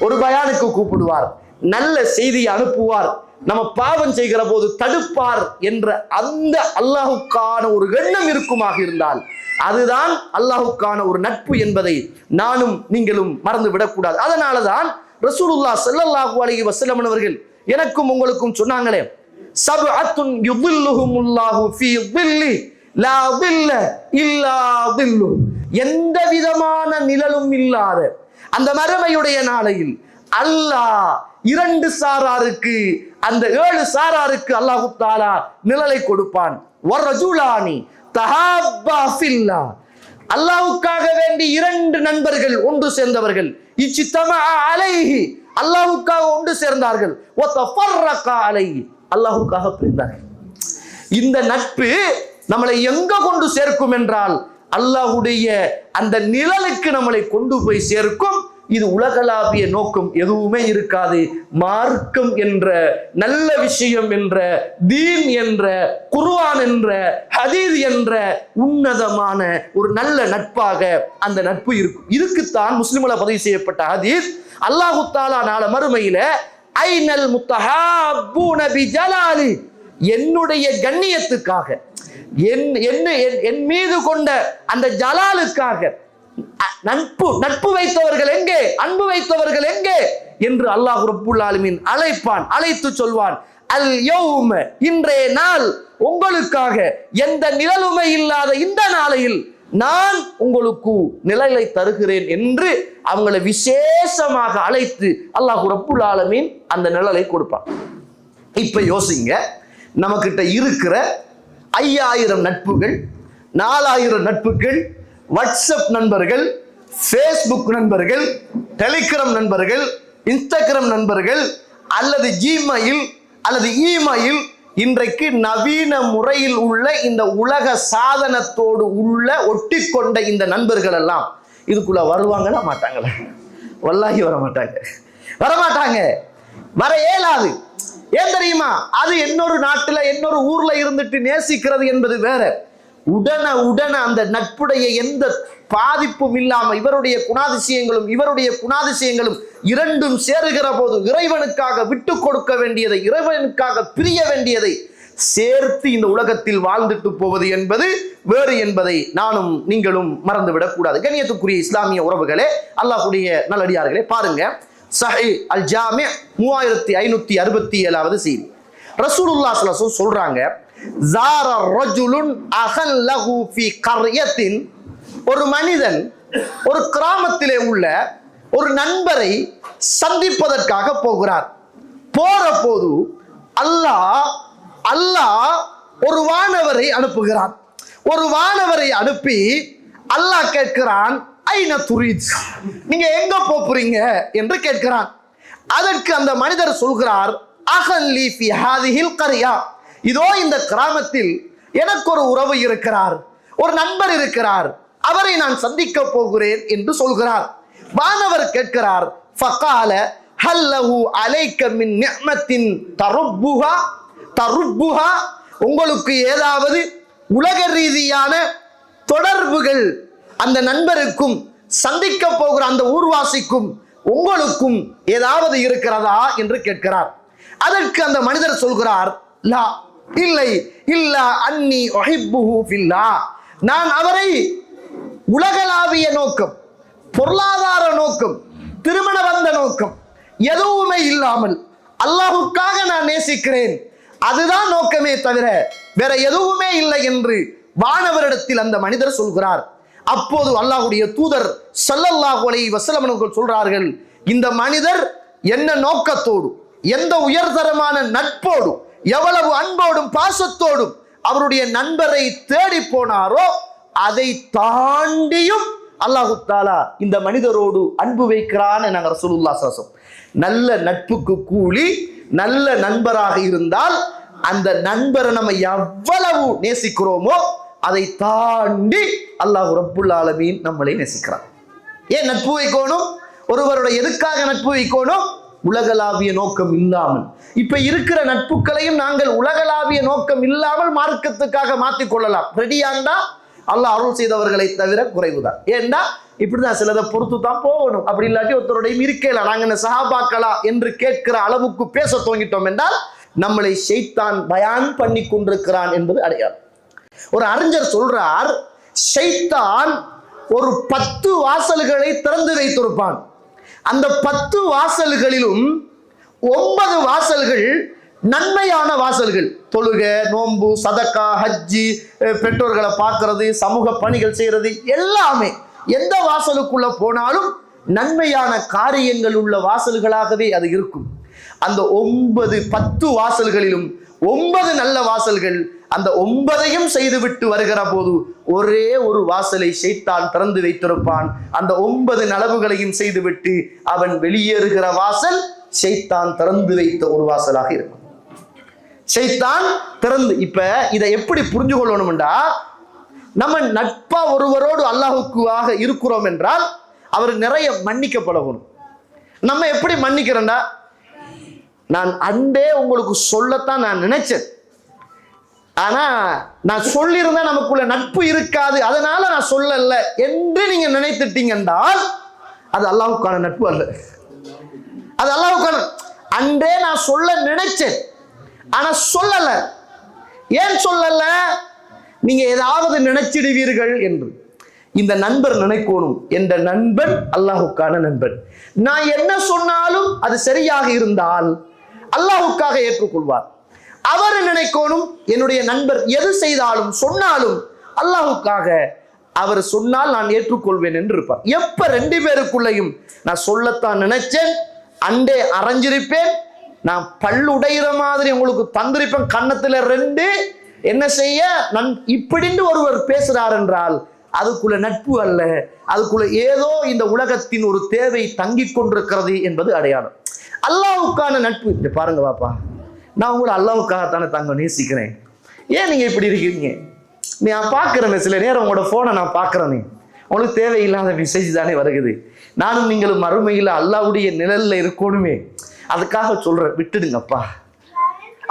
ஒரு பயானுக்கு கூப்பிடுவார், நல்ல செய்தியை அனுப்புவார், நம்ம பாவம் செய்கிற போது தடுப்பார் என்ற அந்த அல்லாஹ்வுக்கான ஒரு எண்ணம் இருக்குமாக இருந்தால் அதுதான் அல்லாஹ்வுக்கான ஒரு நட்பு என்பதை நானும் நீங்களும் மறந்து விடக்கூடாது. அதனாலதான் ரசூலுல்லாஹ் ஸல்லல்லாஹு அலைஹி வஸல்லம் அவர்கள் எனக்கும் உங்களுக்கும் சொன்னாங்களே, சப்அத்துன் யுதில்லுஹுமுல்லாஹு ஃபீ தில்லி லா தில்ல இல்லா தில்லு, எந்த விதமான நிழலும் இல்லாத அந்த மறுமையுடைய நாளையில் அல்லாஹ் இரண்டு சாராருக்கு, அந்த 7 சாராருக்கு அல்லாஹு தஆலா நிழலை கொடுப்பான். வர்ரஜுலானி தஹாப்பா ஃபில்லாஹ், அல்லாஹ்வுக்காக வேண்டி 2 நண்பர்கள் ஒன்று சேர்ந்தவர்கள், இஜ்தமா அலைஹி, அல்லாஹ்வுக்காக ஒன்று சேர்ந்தார்கள், வ தஃபர்ரகா அலைஹி, அல்லாஹ்வுக்காக பிரிந்தார்கள். இந்த நட்பு நம்மளை எங்க கொண்டு சேர்க்கும் என்றால் அல்லாஹ்வுடைய அந்த நிழலுக்கு நம்மளை கொண்டு போய் சேர்க்கும். இது உலகளாவிய நோக்கம் எதுவுமே இருக்காது. மார்க்கம் என்ற நல்ல விஷயம் என்ற தீன் என்ற குர்ஆன் என்ற ஹதீஸ் என்ற உன்னதமான ஒரு நல்ல நட்பாக அந்த நட்பு இருக்கும். இதுக்குத்தான் முஸ்லிம்ல பதிவு செய்யப்பட்ட ஹதீஸ், அல்லாஹு தஆலா நாளை மறுமையில ஐனல் முத்தஹாப்பூன பிஜலாலி, என்னுடைய கண்ணியத்துக்காக, என் மீது கொண்ட அந்த ஜலாலுக்காக நட்பு வைத்தவர்கள் எங்கே, அன்பு வைத்தவர்கள் எங்கே என்று அல்லாஹ் ரப்புல் ஆலமீன் அழைப்பான், அழைத்து சொல்வான், அல் யௌம, இன்றைய நாள் உங்களுக்காக எந்த நிழலுமே இல்லாத இந்த நாளையில் நான் உங்களுக்கு நிழலை தருகிறேன் என்று அவங்களை விசேஷமாக அழைத்து அல்லாஹ் ரப்புல் ஆலமீன் அந்த நிழலை கொடுப்பான். இப்ப யோசிங்க, நமக்கிட்ட இருக்கிற 5000 நட்புகள், 4000 நட்புகள், வாட்ஸ்அப் நண்பர்கள், ஃபேஸ்புக் நண்பர்கள், டெலிகிராம் நண்பர்கள், இன்ஸ்டாகிராம் நண்பர்கள், அல்லது ஜிமெயில் அல்லது இமெயில், இன்றைக்கு நவீன முறையில் உள்ள இந்த உலக சாதனத்தோடு உள்ள ஒட்டி கொண்ட இந்த நண்பர்கள் எல்லாம் இதுக்குள்ள வருவாங்களா மாட்டாங்களா? வல்லாஹி வரமாட்டாங்க, வரமாட்டாங்க, வர இயலாது. ஏன் தெரியுமா? அது இன்னொரு நாட்டுல இன்னொரு ஊர்ல இருந்துட்டு நேசிக்கிறது என்பது வேற. உடனே அந்த நட்புடைய எந்த பாதிப்பும் இல்லாம இவருடைய குணாதிசயங்களும் இரண்டும் சேருகிற போது இறைவனுக்காக விட்டு கொடுக்க வேண்டியதை, இறைவனுக்காக பிரிய வேண்டியதை சேர்த்து இந்த உலகத்தில் வாழ்ந்துட்டு போவது என்பது வேறு என்பதை நானும் நீங்களும் மறந்துவிடக் கூடாது. கண்ணியத்துக்குரிய இஸ்லாமிய உறவுகளே, அல்லாஹ்வுடைய நல்லடியார்களே, பாருங்க, சஹீஹ் அல் ஜாமி 3567வது செய்தி. ரசூலுல்லாஹ் ஸல்லல்லாஹு அலைஹி வஸல்லம் சொல்றாங்க, ஜார ரஜுலுன் அஹன் லஹு ஃபீ கர்யத்தின், ஒரு மனிதன் ஒரு கிராமத்திலே உள்ள ஒரு நண்பரை சந்திப்பதற்காக போகிறார். போற போது அல்லாஹ் ஒரு வானவரை அனுப்புகிறான். ஒரு வானவரை அனுப்பி அல்லாஹ் கேட்கிறான், ஐன துரீத், நீங்க எங்க போறீங்க என்று கேட்கிறான். அதற்கு அந்த மனிதர் சொல்கிறார், அஹன் லீ ஃபீ ஹாதிஹில் கர்யா, இதோ இந்த கிராமத்தில் எனக்கு ஒரு உறவு இருக்கிறார், ஒரு நண்பர் இருக்கிறார், அவரை நான் சந்திக்க போகிறேன் என்று சொல்கிறார். வானவர் கேட்கிறார், ஃபகால ஹல்லஹு அலைக மின் நிஅமத்தின் தருப்புஹா, உங்களுக்கு ஏதாவது உலக ரீதியான தொடர்புகள் அந்த நண்பருக்கும் சந்திக்க போகிற அந்த ஊர்வாசிக்கும் உங்களுக்கும் ஏதாவது இருக்கிறதா என்று கேட்கிறார். அதற்கு அந்த மனிதர் சொல்கிறார், லா, இல்லை, இல்லா அன்னி உஹிப்புஹு ஃபில்லாஹ், நான் அவரை உலகளாவிய நோக்கம், பொருளாதார நோக்கம், திருமண பந்த நோக்கம் எதுவுமே இல்லாமல் அல்லாஹ்வுக்காக நான் நேசிக்கிறேன், அதுதான் நோக்கமே தவிர வேற எதுவுமே இல்லை என்று வானவரிடத்தில் அந்த மனிதர் சொல்கிறார். அப்போது அல்லாஹ்வுடைய தூதர் ஸல்லல்லாஹு அலைஹி வஸல்லம் அவர்கள் சொல்றார்கள், இந்த மனிதர் என்ன நோக்கத்தோடு, எந்த உயர்தரமான நட்போடு, எவ்வளவு அன்போடும் பாசத்தோடும் அவருடைய நண்பரை தேடி போனாரோ அதை தாண்டியும் அல்லாஹு தஆலா இந்த மனிதரோடு அன்பு வைக்கிறான். நாங்க ரசூலுல்லாஹ் ஸல்லல்லாஹு அலைஹி வஸல்லம், நல்ல நட்புக்கு கூலி நல்ல நண்பராக இருந்தால் அந்த நண்பரை நம்ம எவ்வளவு நேசிக்கிறோமோ அதை தாண்டி அல்லாஹ் ரப்புல் ஆலமீன் நம்மளை நேசிக்கிறான். ஏன் நட்பு வைக்கணும்? ஒருவருடைய எதுக்காக நட்பு வைக்கணும்? உலகளாவிய நோக்கம் இல்லாமல். இப்ப இருக்கிற நட்புகளையும் நாங்கள் உலகளாவிய நோக்கம் இல்லாமல் மார்க்கத்துக்காக மாற்றிக்கொள்ளலாம். ரெடியாண்டா அல்லாஹ் அருள் செய்தவர்களை தவிர குறைவுதான். ஏன்னா இப்படிதான் சிலதை பொறுத்து தான் போகணும். அப்படி இல்லாட்டி ஒருத்தருடைய இருக்கல நாங்க என்ன சஹாபாக்களா என்று கேட்கிற அளவுக்கு பேச துவங்கிட்டோம் என்றால் நம்மளை ஷைத்தான் பயான் பண்ணி கொண்டிருக்கிறான் என்பது அடையாளம். ஒரு அறிஞர் சொல்றார், ஷைத்தான் ஒரு 10 வாசல்களை திறந்து வைத்திருப்பான். அந்த 10 வாசல்களிலும் 9 வாசல்கள் நன்மையான வாசல்கள். தொழுக, நோன்பு, சதக்கா, ஹஜ்ஜி, பெற்றோர்களை பார்க்கறது, சமூக பணிகள் செய்யறது, எல்லாமே எந்த வாசலுக்குள்ள போனாலும் நன்மையான காரியங்கள் உள்ள வாசல்களாகவே அது இருக்கும். அந்த 10 வாசல்களிலும் 9 நல்ல வாசல்கள். அந்த 9ஐயும் செய்துவிட்டு வருகிற போது ஒரே ஒரு வாசலை ஷைத்தான் திறந்து வைத்திருப்பான். அந்த 9 நலவுகளையும் செய்துவிட்டு அவன் வெளியேறுகிற வாசல் ஷைத்தான் திறந்து வைத்த ஒரு வாசலாக இருக்கும். ஷைத்தான் திறந்து. இப்ப இதை எப்படி புரிஞ்சு கொள்ளணும்டா, நம்ம நட்பா ஒருவரோடு அல்லாஹ்வுக்காக இருக்கிறோம் என்றால் அவர் நிறைய மன்னிக்கப்படணும். நம்ம எப்படி மன்னிக்கிறோம்டா, நான் அன்பே உங்களுக்கு சொல்லத்தான் நான் நினைச்சேன், ஆனா நான் சொல்லியிருந்தா நமக்குள்ள நட்பு இருக்காது, அதனால நான் சொல்லல என்று நீங்க நினைத்துட்டீங்க என்றால் அது அல்லாஹ்வுக்கான நட்பு அல்ல. அது அல்லாஹ்வுக்கான அன்றே நான் சொல்ல நினைச்சேன் ஆனா சொல்லல. ஏன் சொல்லல? நீங்க ஏதாவது நினைச்சிடுவீர்கள் என்று. இந்த நண்பர் நினைக்கணும், என்ற நண்பன் அல்லாஹ்வுக்கான நண்பன். நான் என்ன சொன்னாலும் அது சரியாக இருந்தால் அல்லாஹ்வுக்காக ஏற்றுக்கொள்வார். அவர் நினைக்கணும், என்னுடைய நண்பர் எது செய்தாலும் சொன்னாலும் அல்லாஹ்வுக்காக அவர் சொன்னால் நான் ஏற்றுக்கொள்வேன் என்று இருப்பார். எப்ப 2 பேருக்குள்ளையும் நான் சொல்லத்தான் நினைச்சேன், அண்டே அரைஞ்சிருப்பேன், நான் பல்லுடைகிற மாதிரி உங்களுக்கு தந்திருப்பேன், கன்னத்துல 2 என்ன செய்ய இப்படின்னு ஒருவர் பேசுறார் என்றால் அதுக்குள்ள நட்பு அல்ல, அதுக்குள்ள ஏதோ இந்த உலகத்தின் ஒரு தேவை தங்கி கொண்டிருக்கிறது என்பது அடையாளம். அல்லாஹ்வுக்கான நட்பு. இங்க பாருங்க பாப்பா, நான் உங்களை அல்லாஹ்வுக்காகத்தானே தாங்க நேசிக்கிறேன். ஏன் நீங்க இப்படி இருக்கீங்க? நான் பார்க்கிறேன், சில நேரம் உங்களோட போனை நான் பார்க்கிறேனே, உங்களுக்கு தேவையில்லாத மெசேஜ் தானே வருகுது. நானும் நீங்களும் மறுமையில் அல்லாஹ்வுடைய நிழல்ல இருக்கணுமே, அதுக்காக சொல்றேன், விட்டுடுங்கப்பா.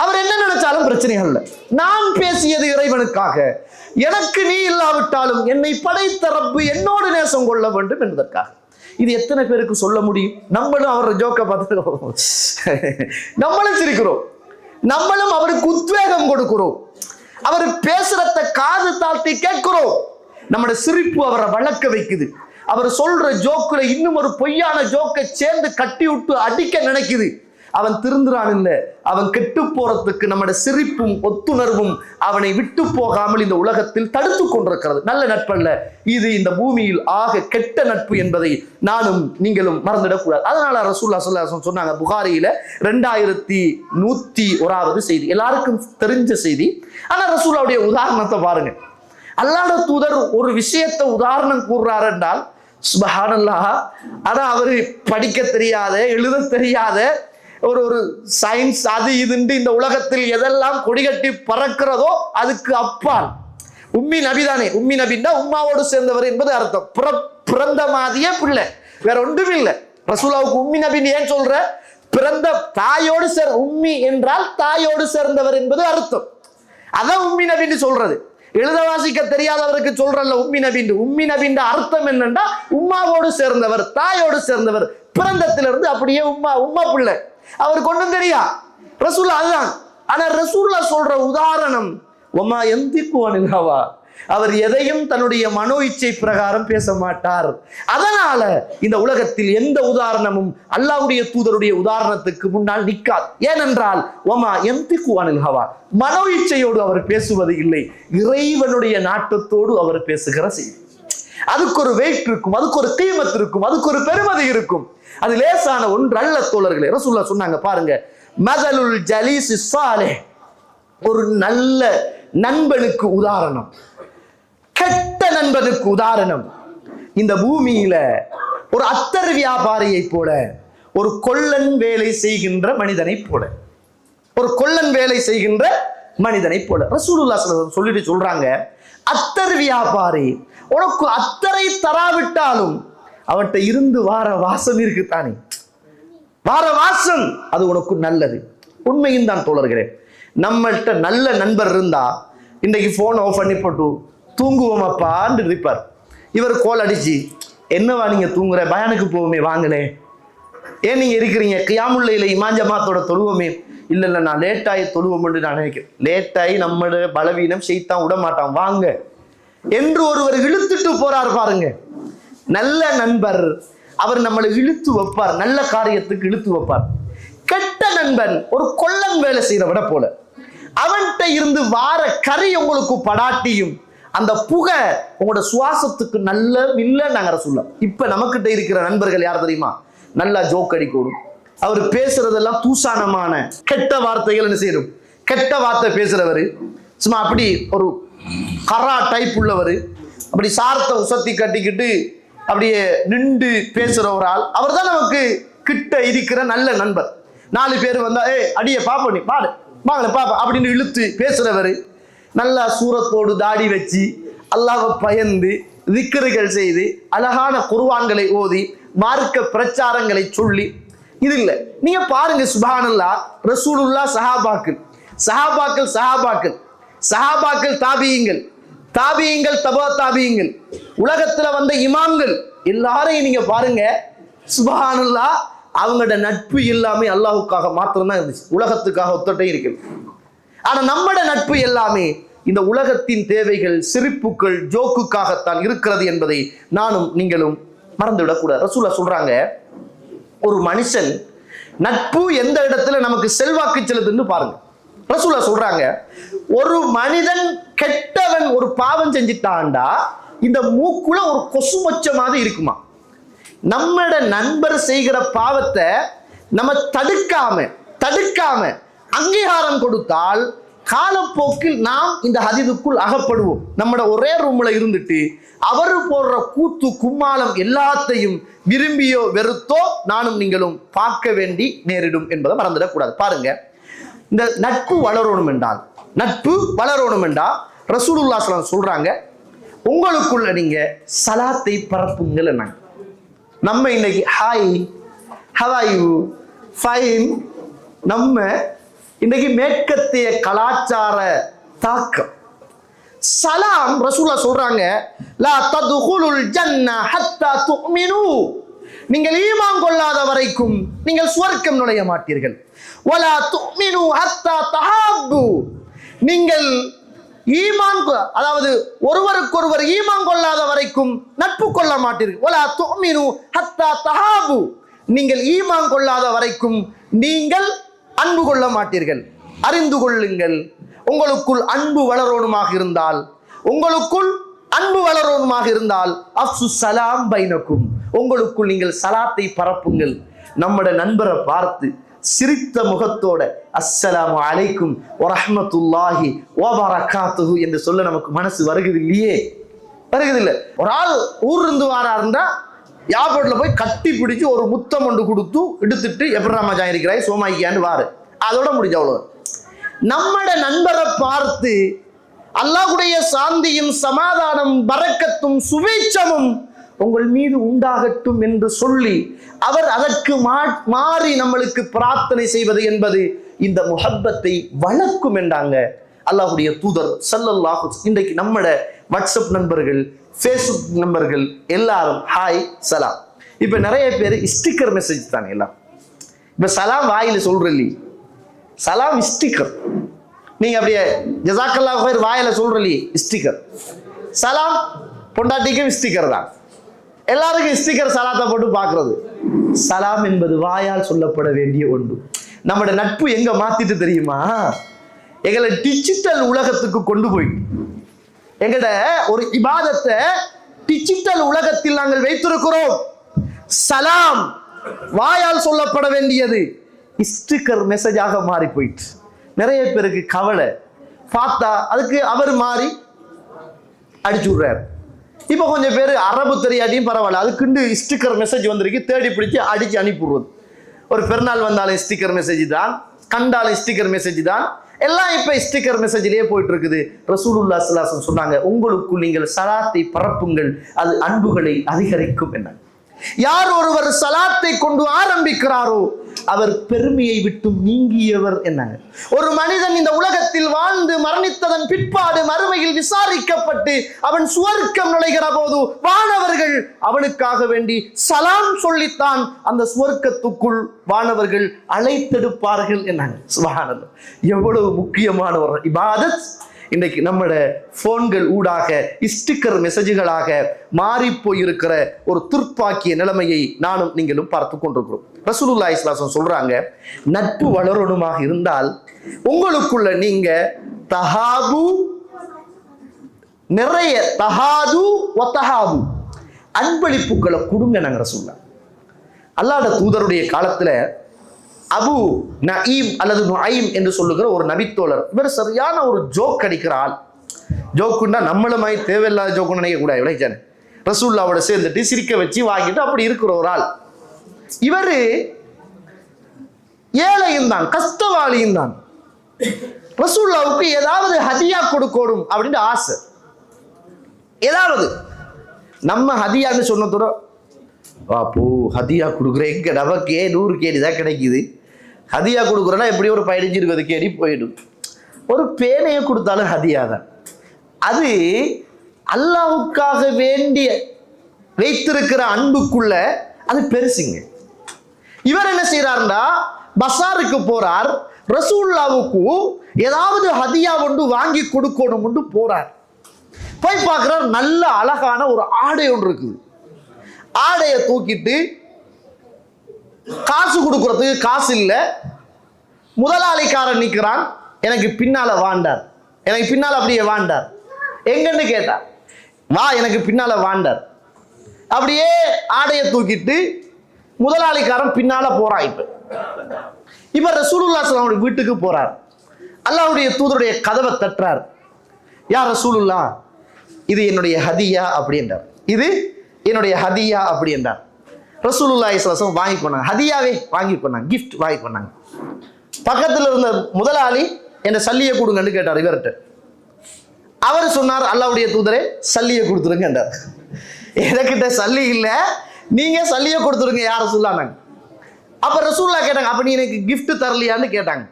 அவர் என்ன நினைச்சாலும் பிரச்சனை அல்ல. நான் பேசியது இறைவனுக்காக. எனக்கு நீ இல்லாவிட்டாலும் என்னை படைத்த ரப்பு என்னோடு நேசம் கொள்ள வேண்டும் என்பதற்காக. இது எத்தனை பேருக்கு சொல்ல முடியும்? நம்மளும் அவர் ஜோக்க பார்த்து நம்மளும் சிரிக்கிறோம், நம்மளும் அவருக்கு உத்வேகம் கொடுக்கிறோம், அவர் பேசுறத காது தாழ்த்தி கேட்கிறோம். நம்முடைய சிரிப்பு அவரை வளர்க்க வைக்குது. அவர் சொல்ற ஜோக்குல இன்னும் ஒரு பொய்யான ஜோக்கை சேர்ந்து கட்டி விட்டு அடிக்க நினைக்குது. அவன் திருந்துறான் இல்ல, அவன் கெட்டு போறதுக்கு நம்முடைய சிரிப்பும் ஒத்துணர்வும் அவனை விட்டு போகாமல் இந்த உலகத்தில் தடுத்து கொண்டிருக்கிறது. நல்ல நட்பல்ல இது, இந்த பூமியில் ஆக கெட்ட நட்பு என்பதை நானும் நீங்களும் மறந்துடக்கூடாது. அதனால ரசூலுல்லாஹி ஸல்லல்லாஹு அலைஹி வஸல்லம் சொன்னாங்க, புகாரியில 2101வது செய்தி, எல்லாருக்கும் தெரிஞ்ச செய்தி. ஆனா ரசூலுல்லாஹ்வுடைய உதாரணத்தை பாருங்க. அல்லாஹ்வுடைய தூதர் ஒரு விஷயத்தை உதாரணம் கூறுறார் என்றால் சுப்ஹானல்லாஹ், ஆனா அவரு படிக்க தெரியாத, எழுத தெரியாத, ஒரு சயின்ஸ் அது இதுண்டு இந்த உலகத்தில் எதெல்லாம் கொடிகட்டி பறக்கிறதோ அதுக்கு அப்பால் உம்மி நபி தானே. உம்மி நபின்னா உம்மாவோடு சேர்ந்தவர் என்பது அர்த்தம். பிறந்த மாதிரியே பிள்ளை, வேற ஒன்றும் இல்லை. ரசூலுல்லாஹ்வுக்கு உம்மி நபின்னு ஏன் சொல்ற? பிறந்த தாயோடு உம்மி என்றால் தாயோடு சேர்ந்தவர் என்பது அர்த்தம். அதான் உம்மி நபின்னு சொல்றது. எழுத வாசிக்க தெரியாதவருக்கு சொல்றல்ல உம்மி நபின்னு. உம்மி நபின்ற அர்த்தம் என்னன்னா உம்மாவோடு சேர்ந்தவர், தாயோடு சேர்ந்தவர், பிறந்தத்திலிருந்து அப்படியே உம்மா பிள்ளை. அவருக்கு ஒன்றும் தெரியா ரசூலுல்லாஹ் அதுதான். ஆனா ரசூலுல்லாஹ் சொல்ற உதாரணம் வமா யந்திகு அனில் ஹவா, அவர் எதையும் தன்னுடைய மனோ இச்சை பிரகாரம் பேச மாட்டார். அதனால இந்த உலகத்தில் எந்த உதாரணமும் அல்லாஹ்வுடைய தூதருடைய உதாரணத்துக்கு முன்னால் நிற்காது. ஏனென்றால் வமா யந்திகு அனில் ஹவா, மனோ இச்சையோடு அவர் பேசுவது இல்லை, இறைவனுடைய நாட்டத்தோடு அவர் பேசுகிற செய்தி. அதுக்கு ஒரு வெயிட் இருக்கும், அதுக்கு ஒரு கீமத் இருக்கும், அதுக்கு ஒரு பெருமதி இருக்கும். அது லேசான ஒன்று அல்ல தோழர்களே. ரசூலுல்லாஹ் சொன்னாங்க பாருங்க, மஸலுல் ஜலீஸி ஸாலிஹ், ஒரு நல்ல நண்பனுக்கு உதாரணம், கெட்ட நண்பனுக்கு உதாரணம். இந்த பூமியில ஒரு அத்தர் வியாபாரியை போல, ஒரு கொள்ளன் வேலை செய்கின்ற மனிதனை போல, ஒரு கொள்ளன் வேலை செய்கின்ற மனிதனை போல ரசூலுல்லாஹ் சொல்லிட்டு சொல்றாங்க, அத்தர் வியாபாரி உனக்கு அத்தரை தராவிட்டாலும் அவன்கிட்ட இருந்து வார வாசம் இருக்குத்தானே, வார வாசம் அது உனக்கு நல்லது. உண்மையும் தான் தோழர்களே. நம்மள்கிட்ட நல்ல நண்பர் இருந்தா இன்றைக்கு போன் ஆஃப் பண்ணி போட்டு தூங்குவோம் அப்பான்னு இருப்பார். இவர் கோல் அடிச்சு, என்னவா நீங்க தூங்குற, பயானுக்கு போவோமே வாங்களே, ஏன் நீங்க இருக்கிறீங்க, கியாமுல்லையில இமாம் ஜமாத்தோட தொழுவோமே, இல்ல இல்ல நான் லேட்டாகி தொழுவோம்னு நான் நினைக்கிறேன். லேட்டாகி நம்மளோட பலவீனம் செய்தான் விட மாட்டான் வாங்க என்று ஒருவர் இழுத்துட்டு போறார் பாருங்க. நல்ல நண்பர் அவர் நம்மளை இழுத்து வைப்பார், நல்ல காரியத்துக்கு இழுத்து வைப்பார். கெட்ட நண்பன் ஒரு கொள்ளன் வேலை செய்யறவிட போல, அவன்கிட்ட இருந்து வார கறி உங்களுக்கு படாட்டியும் அந்த புகை உங்களோட சுவாசத்துக்கு நல்ல இல்லை. நாங்க சொல்லலாம். இப்ப நமக்கிட்ட இருக்கிற நண்பர்கள் யார் தெரியுமா? நல்லா ஜோக் அடிக்கணும், அவர் பேசுறதெல்லாம் தூசானமான கெட்ட வார்த்தைகள் என்ன செய்யணும், கெட்ட வார்த்தை பேசுறவர், சும்மா அப்படி ஒரு கரா டைப் உள்ளவர், அப்படி சாரத்தை உசத்தி கட்டிக்கிட்டு அப்படியே நின்று பேசுற ஒரு ஆள், அவர் தான் நமக்கு கிட்ட இருக்கிற நல்ல நண்பர். 4 பேர் வந்தா அடிய பாப்ப நீ பாடு வாங்கல பாப்பா அப்படின்னு இழுத்து பேசுறவர், நல்லா சூரத்தோடு தாடி வச்சு அல்லாஹ்வை பயந்து திக்ருகள் செய்து அழகான குர்ஆன்களை ஓதி மார்க்க பிரச்சாரங்களை சொல்லி, இது இல்லை. நீங்க பாருங்க சுப்ஹானல்லாஹ், ரசூலுல்லாஹ் சஹாபாக்கள், சஹாபாக்கள் சஹாபாக்கள், சஹாபாக்கள் தாபியீங்கள், தாபியீங்கள் தபா தாபியீங்கள், உலகத்துல வந்த இமாம்கள் எல்லாரையும் நீங்க பாருங்க சுப்ஹானல்லாஹ், அவங்களோட நட்பு எல்லாமே அல்லாஹ்வுக்காக மாத்திரம்தான் இருந்துச்சு, உலகத்துக்காக ஒத்தட்டே இருக்கு. ஆனா நம்மட நட்பு எல்லாமே இந்த உலகத்தின் தேவைகள், சிரிப்புகள், ஜோக்குக்காகத்தான் இருக்கிறது என்பதை நானும் நீங்களும் மறந்துவிடக்கூடாது. ரசூலுல்லாஹ் சொல்றாங்க, ஒரு மனுஷன் நட்பு எந்த இடத்துல நமக்கு செல்வாக்கு செலுத்துன்னு பாருங்க. ரசூலுல்லாஹ் சொல்றாங்க, ஒரு மனிதன் கெட்டவன் ஒரு பாவம் செஞ்சிட்டான்டா இந்த மூக்குல ஒரு கொசு மொச்ச மாதிரி இருக்குமா. நம்மட நண்பர் செய்கிற பாவத்தை நம்ம தடுக்காம அங்கீகாரம் கொடுத்தால் காலப்போக்கில் நாம் இந்த ஹதீதுக்குள் அகப்படுவோம். நம்மட ஒரே ரூம்ல இருந்துட்டு அவர் போடுற கூத்து கும்மாளம் எல்லாத்தையும் விரும்பியோ வெறுத்தோ நானும் நீங்களும் பார்க்க வேண்டி நேரிடும் என்பதை மறந்துடக்கூடாது. பாருங்க, இந்த நட்பு வளரணும் என்றால் ரசூலுல்லாஹி ஸல்லல்லாஹு அலைஹி வஸல்லம் சொல்றாங்க, உங்களுக்குள்ள நீங்க சலாத்தை பரப்புங்கள். என்ன நம்ம இன்னைக்கு hi, how are you, fine, நம்ம இன்னைக்கு மேற்கத்திய கலாச்சார தாக்கம். சலாம் ரசூலுல்லாஹ் சொல்றாங்க, லா ததுகுலுல் ஜன்னah ஹத்தா துமினு, நீங்கள் ஈமான் கொள்ளாத வரைக்கும் நீங்கள் சுவர்க்கம் நுழைய மாட்டீர்கள். வலா துமினு ஹத்தா தஹாப்பு, நீங்கள் ஈமான் அதாவது ஒருவருக்கொருவர் ஈமான் கொள்ளாத வரைக்கும் நட்பு கொள்ள மாட்டீர்கள். வலா துமினு ஹத்தா தஹாப்பு, நீங்கள் ஈமான் கொள்ளாத வரைக்கும் நீங்கள் அன்பு கொள்ள மாட்டீர்கள். அறிந்து கொள்ளுங்கள், உங்களுக்குள் அன்பு வளரோணுமாக இருந்தால் அஃசு சலாம் பைனக்கும், உங்களுக்குள் நீங்கள் சலாத்தை பரப்புங்கள். நம்மட நண்பரை பார்த்து சிரித்த முகத்தோட அஸ்ஸலாமு அலைக்கும் வரஹ்மத்துல்லாஹி வபரகாத்துஹு என்று சொல்ல நமக்கு மனசு வருகிறது இல்லையே? வருகிறது இல்லை? ஒரு ஆள் ஊர்ல இருந்து வாராருந்தா யாபோட்ல போய் கட்டி பிடிச்சு ஒரு முத்தம் ஒன்று கொடுத்து எடுத்துட்டு எப்படி ராமஜா இருக்கிறாய் சோமாய்க்கான்னு வாரு, அதோட முடிஞ்ச அவ்வளவு. நம்மட நண்பரை பார்த்து அல்லாஹ்வுடைய சாந்தியும் சமாதானம் பரக்கத்தும் சுபீட்சமும் உங்கள் மீது உண்டாகட்டும் என்று சொல்லி அவர் அதற்கு மாறி நம்மளுக்கு பிரார்த்தனை செய்வது என்பது இந்த முஹப்பத்தை வளர்க்கும் என்றாங்க அல்லாஹ்வுடைய தூதர் ஸல்லல்லாஹு. இன்றைக்கு நம்மட வாட்ஸ்அப் நண்பர்கள், ஃபேஸ்புக் நண்பர்கள் எல்லாரும் ஹாய் சலாம். இப்ப நிறைய பேர் ஸ்டிக்கர் மெசேஜ் தானே எல்லாம். இப்ப சலாம் வாயில சொல்றீ, சலாம் ஸ்டிக்கர். நீங்க அப்படியே ஜஸாக்கல்லாஹு ஹைர் வாயில சொல்றீ ஸ்டிக்கர். சலாம் பொண்டாட்டிக்கும் ஸ்டிக்கர் தான். எல்லாருக்கும் ஸ்டிக்கர் சலாத்தை போட்டு பார்க்கறது. சலாம் என்பது வாயால் சொல்லப்பட வேண்டிய ஒன்று. நம்மட நட்பு எங்க மாத்திட்டு தெரியுமா? எங்களை டிஜிட்டல் உலகத்துக்கு கொண்டு போயிட்டு எங்கட ஒரு இபாதத்தை டிஜிட்டல் உலகத்தில் நாங்கள் வைத்திருக்கிறோம். சலாம் வாயால் சொல்லப்பட வேண்டியது ஸ்டிக்கர் மெசேஜாக மாறி போயிட்டு நிறைய பேருக்கு கவலை. பார்த்தா அதுக்கு அவர் மாறி அடிச்சு விடுறாரு. இப்போ கொஞ்சம் பேர் அரபு தெரியாட்டியும் பரவாயில்ல, அதுக்குண்டு ஸ்டிக்கர் மெசேஜ் வந்திருக்கு, தேடி பிடிச்சி அடிச்சு அனுப்பிடுறது. ஒரு பெருநாள் வந்தாலும் ஸ்டிக்கர் மெசேஜ் தான், கண்டாலும் ஸ்டிக்கர் மெசேஜ் தான், எல்லாம் இப்ப ஸ்டிக்கர் மெசேஜ்லயே போயிட்டு இருக்குது. ரசூலுல்லாஹி ஸல்லல்லாஹு அலைஹி வஸல்லம் சொன்னாங்க, உங்களுக்குள் நீங்கள் சலாத்தை பரப்புங்கள், அது அன்புகளை அதிகரிக்கும். என்ன யார் ஒருவர் சலாத்தை கொண்டு ஆரம்பிக்கிறாரோ அவர் பெருமையை விட்டு நீங்கியவர். என்னங்க, ஒரு மனிதன் இந்த உலகத்தில் வாழ்ந்து மரணித்ததன் பிற்பாடு மறுமையில் விசாரிக்கப்பட்டு அவன் சுவர்க்கம் நுழைகிற போது வானவர்கள் அவனுக்காக வேண்டி சலாம் சொல்லித்தான் அந்த சுவர்க்கத்துக்குள் வானவர்கள் அழைத்தெடுப்பார்கள். என்னங்க சுப்ஹானல்லாஹ், எவ்வளவு முக்கியமான ஒரு இபாதத் இன்றைக்கு நம்மட போன்கள் ஊடாக ஸ்டிக்கர் மெசேஜ்களாக மாறி போயிருக்கிற ஒரு துர்ப்பாக்கிய நிலைமையை நானும் நீங்களும் பார்த்து கொண்டிருக்கிறோம். ரசூலுல்லாஹி ஸல்லல்லாஹு அலைஹி வஸல்லம் சொல்றாங்க, நட்பு வளரணுமாக இருந்தால் உங்களுக்குள்ள நீங்க தஹாபு, நிறைய தஹாது வதஹாபு அன்பளிப்புகளை கொடுங்க. நாங்க ரசூலுல்லாஹ் அல்லாஹ்வுடைய தூதருடைய காலத்துல அபு நஈம் அல்லது நுஐம் என்று சொல்லுகிற ஒரு நபித்தோழர், இவர் சரியான ஒரு ஜோக் அடிக்கிற ஆள். ஜோக்குன்னா நம்மளுமாய் தேவையில்லாத ஜோக்குன்னு நினைக்க கூடாது. விளைச்சானே ரசூலுல்லாவோட சேர்ந்துட்டு சிரிக்க வச்சு வாங்கிட்டு அப்படி இருக்கிற ஒரு ஆள். இவரு ஏழையும் தான், கஷ்டவாளியும் தான். ரசூலுல்லாவுக்கு ஏதாவது ஹதியா கொடுக்கணும் அப்படின்னு ஆசை. ஏதாவது நம்ம ஹதியான்னு சொன்னதோட அப்போ ஹதியா கொடுக்குறேன், எங்க நமக்கு 100 கேடி தான் கிடைக்குது. ஹதியா கொடுக்குறோன்னா எப்படி ஒரு 15-20 கேடி போயிடும். ஒரு பேனையை கொடுத்தாலும் ஹதியா தான். அது அல்லாஹ்வுக்காக வேண்டிய வைத்திருக்கிற அன்புக்குள்ள அது பெருசுங்க. இவர் என்ன செய்யறாருன்னா பசாருக்கு போறார், ரசூலுல்லாவுக்கு ஏதாவது ஹதியா ஒன்று வாங்கி கொடுக்கணும் போறார். போய் பார்க்கிறார், நல்ல அழகான ஒரு ஆடை ஒன்று இருக்குது. ஆடையை தூக்கிட்டு காசு கொடுக்கறதுக்கு காசு இல்லை. முதலாளிக்காரன் நிற்கிறான், எனக்கு பின்னால வாண்டார், எனக்கு பின்னால் அப்படியே வாண்டார். எங்கன்னு கேட்டார், வா எனக்கு பின்னால வாண்டார். அப்படியே ஆடையை தூக்கிட்டு முதலாளிக்காரன் பின்னால போறான். இப்ப ரசூலுல்லாஹி ஸல்லல்லாஹு அலைஹி வஸல்லம் வீட்டுக்கு போறார். அல்லாஹ்வுடைய தூதருடைய கதவை தட்டுறார். யா ரசூலுல்லாஹ், இது என்னுடைய ஹதியா அப்படி என்றார். இது என்னுடைய ஹதியா அப்படி என்றார். ரசூலுல்லாஹி ஸல்லல்லாஹு அலைஹி வஸல்லம் வாங்கி கொண்டாங்க. ஹதியாவே வாங்கி கொண்டாங்க, கிஃப்ட் வாங்கி கொண்டாங்க. பக்கத்தில் இருந்த முதலாளி என்ன சல்லியை கொடுங்கன்னு கேட்டார் இவர்கிட்ட. அவர் சொன்னார், அல்லாஹ்வுடைய தூதரே சல்லியை கொடுத்துருங்க என்றார். எனக்கிட்ட சல்லி இல்லை, நீங்க சல்லியை கொடுத்துருங்க யார சொல்லானாங்க. அப்ப ரசூலுல்லாஹ் கேட்டாங்க, அப்ப நீ எனக்கு கிஃப்ட் தரலையான்னு கேட்டாங்க.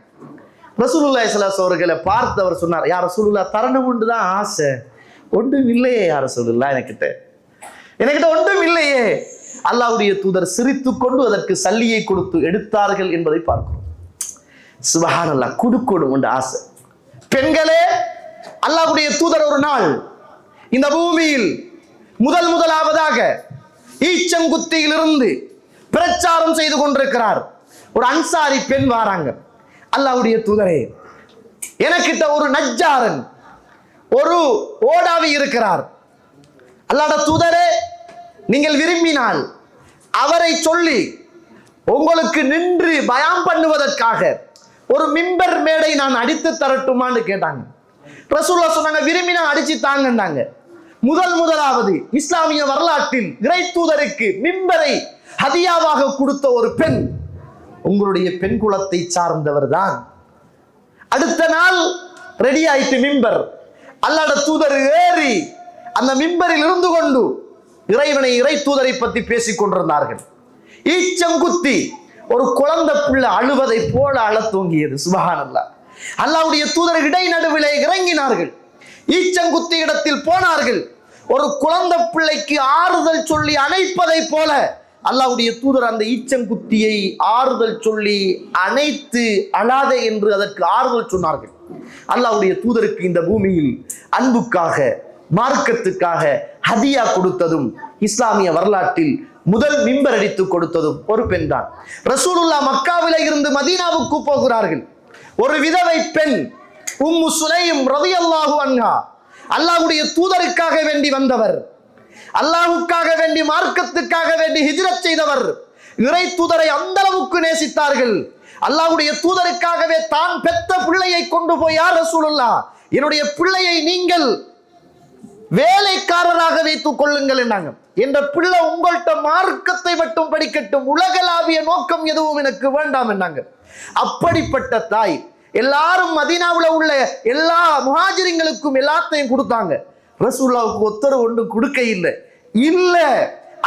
ரசூலுல்லாஹி ஸல்லல்லாஹு அலைஹி வஸல்லம் பார்த்து அவர் சொன்னார், யா ரசூலுல்லாஹ் தரணும் ஒன்று தான் ஆசை, ஒன்றும் இல்லையே யா ரசூலுல்லாஹ், எனக்கிட்ட ஒன்றும் இல்லையே. அல்லாஹ்வுடைய தூதர் சிரித்து கொண்டு அதற்கு சல்லியை கொடுத்து எடுத்தார்கள் என்பதை பார்க்கிறோம். சுப்ஹானல்லாஹ், கொடுக்கணும் உண்டு ஆசை. பெண்களே, அல்லாஹ்வுடைய தூதர் ஒரு நாள் இந்த பூமியில் முதலாவதாக ஈச்சங்குத்தியிலிருந்து பிரச்சாரம் செய்து கொண்டிருக்கிறார். ஒரு அன்சாரி பெண் வாராங்க. அல்லாஹ்வுடைய தூதரே, எனக்கிட்ட ஒரு நஜ்ஜாரன், ஒரு ஓடாவி இருக்கிறார். அல்லாஹ்வுடைய தூதரே, நீங்கள் விரும்பினால் அவரை சொல்லி உங்களுக்கு நின்று பயான் பண்ணுவதற்காக ஒரு மிம்பர் மேடை நான் அடித்து தரட்டுமான்னு கேட்டாங்க. ரசூலுல்லாஹ் சொன்னாங்க, விரும்பினா அடிச்சு தாங்கன்னாங்க. முதலாவது இஸ்லாமிய வரலாற்றில் இறை தூதருக்கு மிம்பரை ஹதியாவாக கொடுத்த ஒரு பெண் உங்களுடைய பெண் குலத்தை சார்ந்தவர் தான். அடுத்த நாள் ரெடி ஆயிட்டு மிம்பர். அல்லாஹ்வுடைய தூதர் ஏறி அந்த மிம்பரில் இருந்து கொண்டு இறை தூதரை பற்றி பேசிக் கொண்டிருந்தார்கள். ஈச்சங்குத்தி ஒரு குழந்தை பிள்ளை அழுவதை போல அழ தூங்கியது. சுப்ஹானல்லாஹ். அல்லாஹ்வுடைய தூதர் இடை நடுவிலே இறங்கினார்கள். ஈச்சங்குத்தி இடத்தில் போனார்கள். ஒரு குழந்தை பிள்ளைக்கு ஆறுதல் சொல்லி அணைப்பதை போல அல்லாஹ்வுடைய தூதர் அந்த ஈச்சங்குத்தியை ஆறுதல் சொல்லி அணைத்து அழாதே என்று அதற்கு ஆறுதல் சொன்னார்கள். அல்லாஹ்வுடைய தூதருக்கு இந்த பூமியில் அன்புக்காக மார்க்கத்துக்காக ஹதியா கொடுத்ததும் இஸ்லாமிய வரலாற்றில் முதல் மிம்பர் அடித்து கொடுத்ததும் ஒரு பெண் தான். ரசூலுல்லாஹ் மக்காவில இருந்து மதீனாவுக்கு போகிறார்கள். ஒரு விதவை பெண் உம்மு சுலைம் ரலியல்லாஹு அன்ஹா, அல்லாஹ்வுடைய தூதருக்காக வேண்டி வந்தவர், அல்லாஹ்வுக்காக வேண்டி மார்க்கத்துக்காக வேண்டி ஹிஜ்ரத் செய்தவர். இறை தூதரை அந்த அளவுக்கு நேசித்தார்கள். அல்லாஹ்வுடைய தூதருக்காகவே தான் பெத்த பிள்ளையை கொண்டு போய், யா ரசூலுல்லாஹ், என்னுடைய பிள்ளையை நீங்கள் வேலைக்காரராக வைத்துக் கொள்ளுங்கள் என்னாங்க. என்ற பிள்ளை உங்கள்கிட்ட மார்க்கத்தை மட்டும் படிக்கட்டும், உலகளாவிய நோக்கம் எதுவும் எனக்கு வேண்டாம் என்னாங்க. அப்படிப்பட்ட தாய் எல்லாரும் மதீனாவுல உள்ள எல்லா முஹாஜிரிங்களுக்கும் எல்லாத்தையும் கொடுத்தாங்க. ரசூலுல்லாஹ்வுக்கு ஒத்தரவு ஒன்று கொடுக்க இல்லை.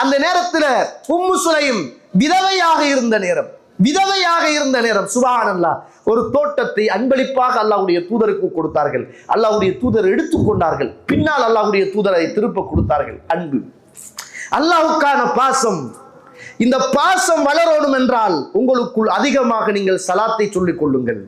அந்த நேரத்தில் உம்மு சுலைம் விதவையாக இருந்த நேரம் சுப்ஹானல்லாஹ், ஒரு தோட்டத்தை அன்பளிப்பாக அல்லாஹ்வுடைய தூதருக்கு கொடுத்தார்கள். அல்லாஹ்வுடைய தூதர் எடுத்துக்கொண்டார்கள். பின்னால் அல்லாஹ்வுடைய தூதரை திருப்ப கொடுத்தார்கள். அன்பு, அல்லாஹ்வுக்கான பாசம். இந்த பாசம் வளரணும் என்றால் உங்களுக்குள் அதிகமாக நீங்கள் சலாத்தை சொல்லிக் கொள்ளுங்கள்.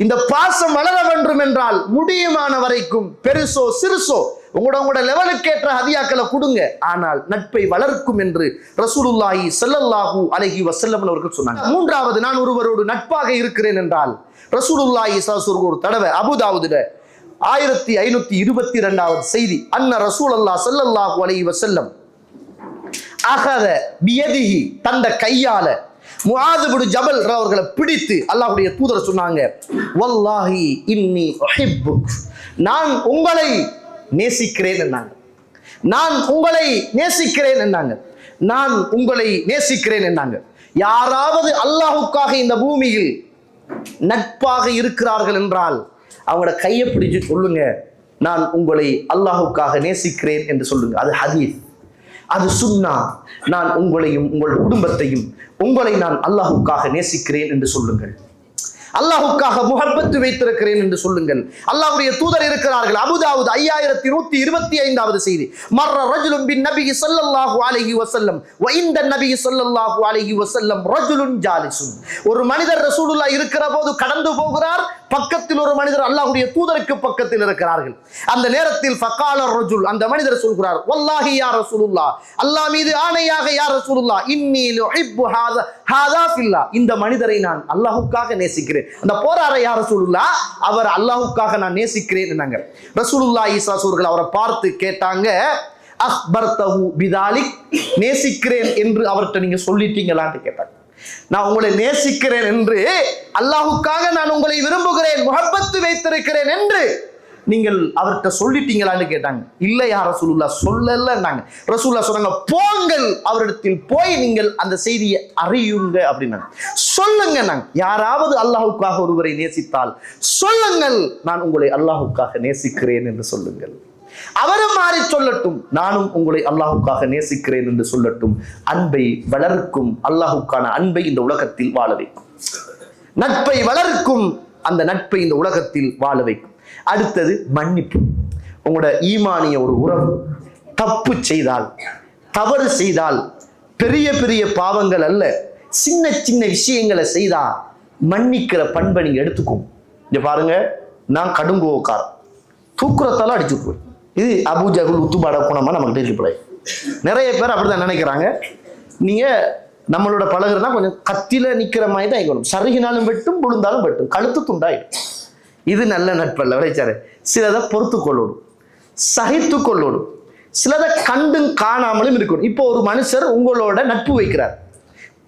இந்த பாசம் வளர வேண்டும் என்றால் முடியுமான வரைக்கும் பெருசோ சிறுசோ உங்களோட லெவலுக்கு ஏற்ற ஹதியாக்களை கொடுங்க. ஆனால் நட்பை வளர்க்கும் என்று ரசூலுல்லாஹி ஸல்லல்லாஹு அலைஹி வஸல்லம் அவர்கள் சொன்னாங்க. மூன்றாவது, நான் ஒருவரோடு நட்பாக இருக்கிறேன் என்றால் ரசூலுல்லாஹி ஸல்லல்லாஹு அலைஹி ஒரு தடவை அபூதாவுதுல 1522வது செய்தி, அன்ன ரசூலுல்லாஹி ஸல்லல்லாஹு அலைஹி வஸல்லம் அகத பியதிஹி, தந்த கையால முஆது இப்னு ஜபல் அவர்களை பிடித்து அல்லாஹ்வுடைய தூதர் சொன்னாங்க, வல்லாஹி இன்னி உஹிப்புக், நான் உங்களை நேசிக்கிறேன் என்னாங்க. நான் உங்களை நேசிக்கிறேன் என்னாங்க. யாராவது அல்லாஹ்வுக்காக இந்த பூமியில் நட்பாக இருக்கிறார்கள் என்றால் அவங்களோட கையை பிடிச்சு சொல்லுங்க, நான் உங்களை அல்லாஹ்வுக்காக நேசிக்கிறேன் என்று சொல்லுங்க. அது ஹதீஸ், அது சுன்னா. நான் உங்களையும் உங்கள் குடும்பத்தையும் உங்களை நான் அல்லாஹ்வுக்காக நேசிக்கிறேன் என்று சொல்லுங்கள். அல்லாஹ்வுக்காக முஹப்பத்து வைத்திருக்கிறேன் என்று சொல்லுங்கள். அல்லாஹ்வுடைய தூதர் இருக்கிறார்கள். அபூதாவுத் 5125வது செய்தி, மர்ர ரஜுலுன் பின் நபி ஸல்லல்லாஹு அலைஹி வஸல்லம் வ இந்த நபி ஸல்லல்லாஹு அலைஹி வஸல்லம் ரஜுலுன் ஜாலிசுன், ஒரு மனிதர் ரசூலுல்லாஹ் இருக்கிற போது கடந்து போகிறார். பக்கத்தில் ஒரு மனிதர் அல்லாஹ்வுடைய தூதருக்கு பக்கத்தில் இருக்கிறார்கள். அந்த நேரத்தில் ஃபகால ரஜுல், அந்த மனிதர் சொல்கிறார், வல்லாஹி யா ரசூலுல்லாஹ், அல்லாஹ் மீது ஆணையாக யா ரசூலுல்லாஹ், இன்னி லுஹிப்பு ஹாதா ஃபில்லாஹ், இந்த மனிதரை நான் அல்லாஹ்வுக்காக நேசிக்கிறேன். அந்த போராட யா ரசூலுல்லாஹ், அவர் அல்லாஹ்வுக்காக நான் நேசிக்கிறேன் என்னாங்க. ரசூலுல்லாஹி ஸல்லல்லாஹு அலைஹி வஸல்லம் அவரை பார்த்து கேட்டாங்க, அக்பர்தஹு பிதாலிக், நேசிக்கிறேன் என்று அவர்கிட்ட நீங்க சொல்லிட்டீங்களான்னு கேட்டாங்க. நான் உங்களை நேசிக்கிறேன் என்று, அல்லாஹுக்காக நான் உங்களை விரும்புகிறேன், முஹப்பத்து வைத்திருக்கிறேன் என்று நீங்கள் அவர்கிட்ட சொல்லிட்டீங்களான்னு கேட்டாங்க. இல்லை யா ரசூலுல்லாஹ், சொல்லலன்னாங்க. ரசூலுல்லாஹ் சொன்னாங்க, போங்கள் அவரிடத்தில் போய் நீங்கள் அந்த செய்தியை அறியுங்க அப்படின்னாங்க. சொல்லுங்க, நாங்க யாராவது அல்லாஹுக்காக ஒருவரை நேசித்தால் சொல்லுங்கள், நான் உங்களை அல்லாஹுக்காக நேசிக்கிறேன் என்று சொல்லுங்கள். அவரும் மாறி சொல்லட்டும், நானும் உங்களை அல்லாஹுக்காக நேசிக்கிறேன் என்று சொல்லட்டும். அன்பை வளர்க்கும், அல்லாஹுக்கான அன்பை இந்த உலகத்தில் வாழ வைக்கும். நட்பை வளர்க்கும், அந்த நட்பை இந்த உலகத்தில் வாழ வைக்கும். அடுத்தது மன்னிப்பு. உங்களோட ஈமானிய ஒரு உறவு தப்பு செய்தால், தவறு செய்தால், பெரிய பெரிய பாவங்கள் அல்ல, சின்ன சின்ன விஷயங்களை செய்தா மன்னிக்கிற பண்பை நீங்க எடுத்துக்கும். இங்க பாருங்க, நான் கடுங்கோக்கார், தூக்குறத்தால அடிச்சுக்குவேன். இது அபூஜஹல் உத்துபாட குணமா நமக்கு இருப்பலை. நிறைய பேர் அப்படிதான் நினைக்கிறாங்க. நீங்க நம்மளோட பழகுறதுனா கொஞ்சம் கத்தில நிக்கிற மாதிரி தான் இருக்கணும். சருகினாலும் வெட்டும், விழுந்தாலும் வெட்டும், கழுத்து துண்டாயிடும். இது நல்ல நட்பல்ல. விளைச்சாரு சிலதை பொறுத்து கொள்ளணும், சகித்து கொள்ளணும், சிலதை கண்டும் காணாமலும் இருக்கணும். இப்போ ஒரு மனுஷர் உங்களோட நட்பு வைக்கிறார்,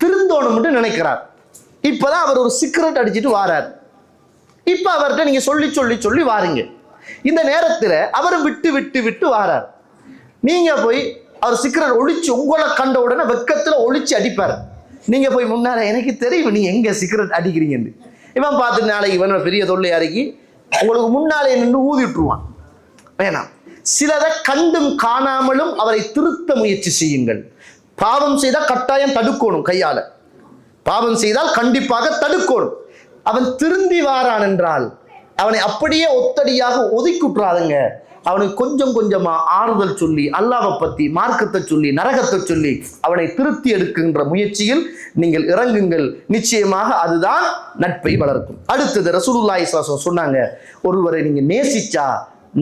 திருந்தோணும்னு நினைக்கிறார். இப்பதான் அவர் ஒரு சிகரெட் அடிச்சுட்டு வாரார். இப்ப அவர்கிட்ட நீங்க சொல்லி சொல்லி சொல்லி வாரீங்க. இந்த நேரத்துல அவரும் விட்டு விட்டு விட்டு வாரார். நீங்க போய் அவர் சிகரெட் ஒழிச்சு உங்களை கண்ட உடனே வெக்கத்துல ஒழிச்சு அடிப்பார். நீங்க போய் முன்னால, எனக்கு தெரியும் நீங்க எங்க சிகரெட் அடிக்கிறீங்கன்னு. இவன் பார்த்து நாளைக்கு இவன் பெரிய தொல்லையாரிக்கு உங்களுக்கு முன்னாலே நின்று ஊதிட்டுருவான். வேணாம். சிலதை கண்டும் காணாமலும் அவரை திருத்த முயற்சி செய்யுங்கள். பாவம் செய்தால் கட்டாயம் தடுக்கணும், கையால பாவம் செய்தால் கண்டிப்பாக தடுக்கணும். அவன் திருந்தி வாரான் என்றால் அவனை அப்படியே ஒத்தடியாக ஒதுக்கிட்டுறாதுங்க. அவனுக்கு கொஞ்சம் கொஞ்சமா ஆறுதல் சொல்லி, அல்லாஹ்வை பத்தி, மார்க்கத்தை சொல்லி, நரகத்தை சொல்லி அவனை திருத்தி எடுக்கின்ற முயற்சியில் நீங்கள் இறங்குங்கள். நிச்சயமாக அதுதான் நட்பை வளர்க்கும். அடுத்தது ரசூலுல்லாஹி ஸல்லல்லாஹு அலைஹி வஸல்லம் சொன்னாங்க, ஒருவரை நீங்க நேசிச்சா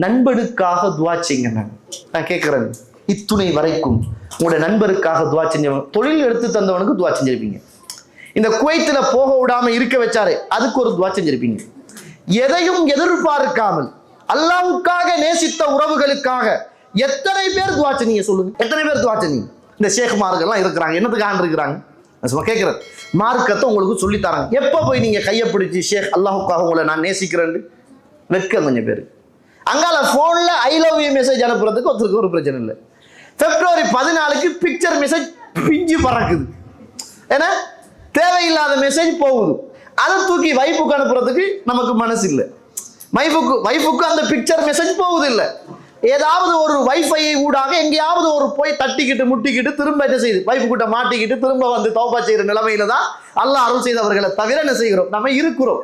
நண்பனுக்காக துஆ செய்யுங்க. நான் கேட்கிறேன், இத்துணை வரைக்கும் உங்களோட நண்பருக்காக துஆ செஞ்சவன், தொழில் எடுத்து தந்தவனுக்கு துஆ செஞ்சிருப்பீங்க. இந்த குவைத்துல போக விடாம இருக்க வச்சாரு, அதுக்கு ஒரு துஆ செஞ்சிருப்பீங்க. எதையும் எதிர்பார்க்காமல் அல்லாஹ்வுக்காக நேசித்த உறவுகளுக்காக எத்தனை பேர் துஆ செஞ்சீங்க சொல்லுங்க? எத்தனை பேர் துஆ செஞ்சீங்க? இந்த ஷேக்மார்கள்லாம் இருக்கிறாங்க, என்னத்துக்காக இருக்கிறாங்க? கேட்கிறேன், மார்க்கத்தை உங்களுக்கு சொல்லி தராங்க. எப்ப போய் நீங்க கையை பிடிச்சி ஷேக் அல்லாஹ்வுக்காக உங்களை நான் நேசிக்கிறேன் வெக்க கொஞ்சம் பேர். அங்கால போன்ல ஐ லவ் யூ மெசேஜ் அனுப்புறதுக்கு ஒருத்தருக்கு ஒரு பிரச்சனை இல்லை. பிப்ரவரி 14க்கு பிக்சர் மெசேஜ் பிஞ்சு பறக்குது. ஏன்னா தேவையில்லாத மெசேஜ் போகுது. அதை தூக்கி வைஃபுக்கு அனுப்புறதுக்கு நமக்கு மனசு இல்லை. வைஃபுக்கு அந்த பிக்சர் மெசேஜ் போகுது இல்லை. ஏதாவது ஒரு வைஃபை ஊடாக எங்கேயாவது ஒரு போய் தட்டிக்கிட்டு முட்டிக்கிட்டு திரும்ப என்ன செய்யுது, வைஃபு கிட்ட மாட்டிக்கிட்டு திரும்ப வந்து தௌபா செய்யற நிலைமையில தான் அல்லாஹ் அருள் செய்தவர்களை தவிர என்ன செய்கிறோம், நம்ம இருக்கிறோம்.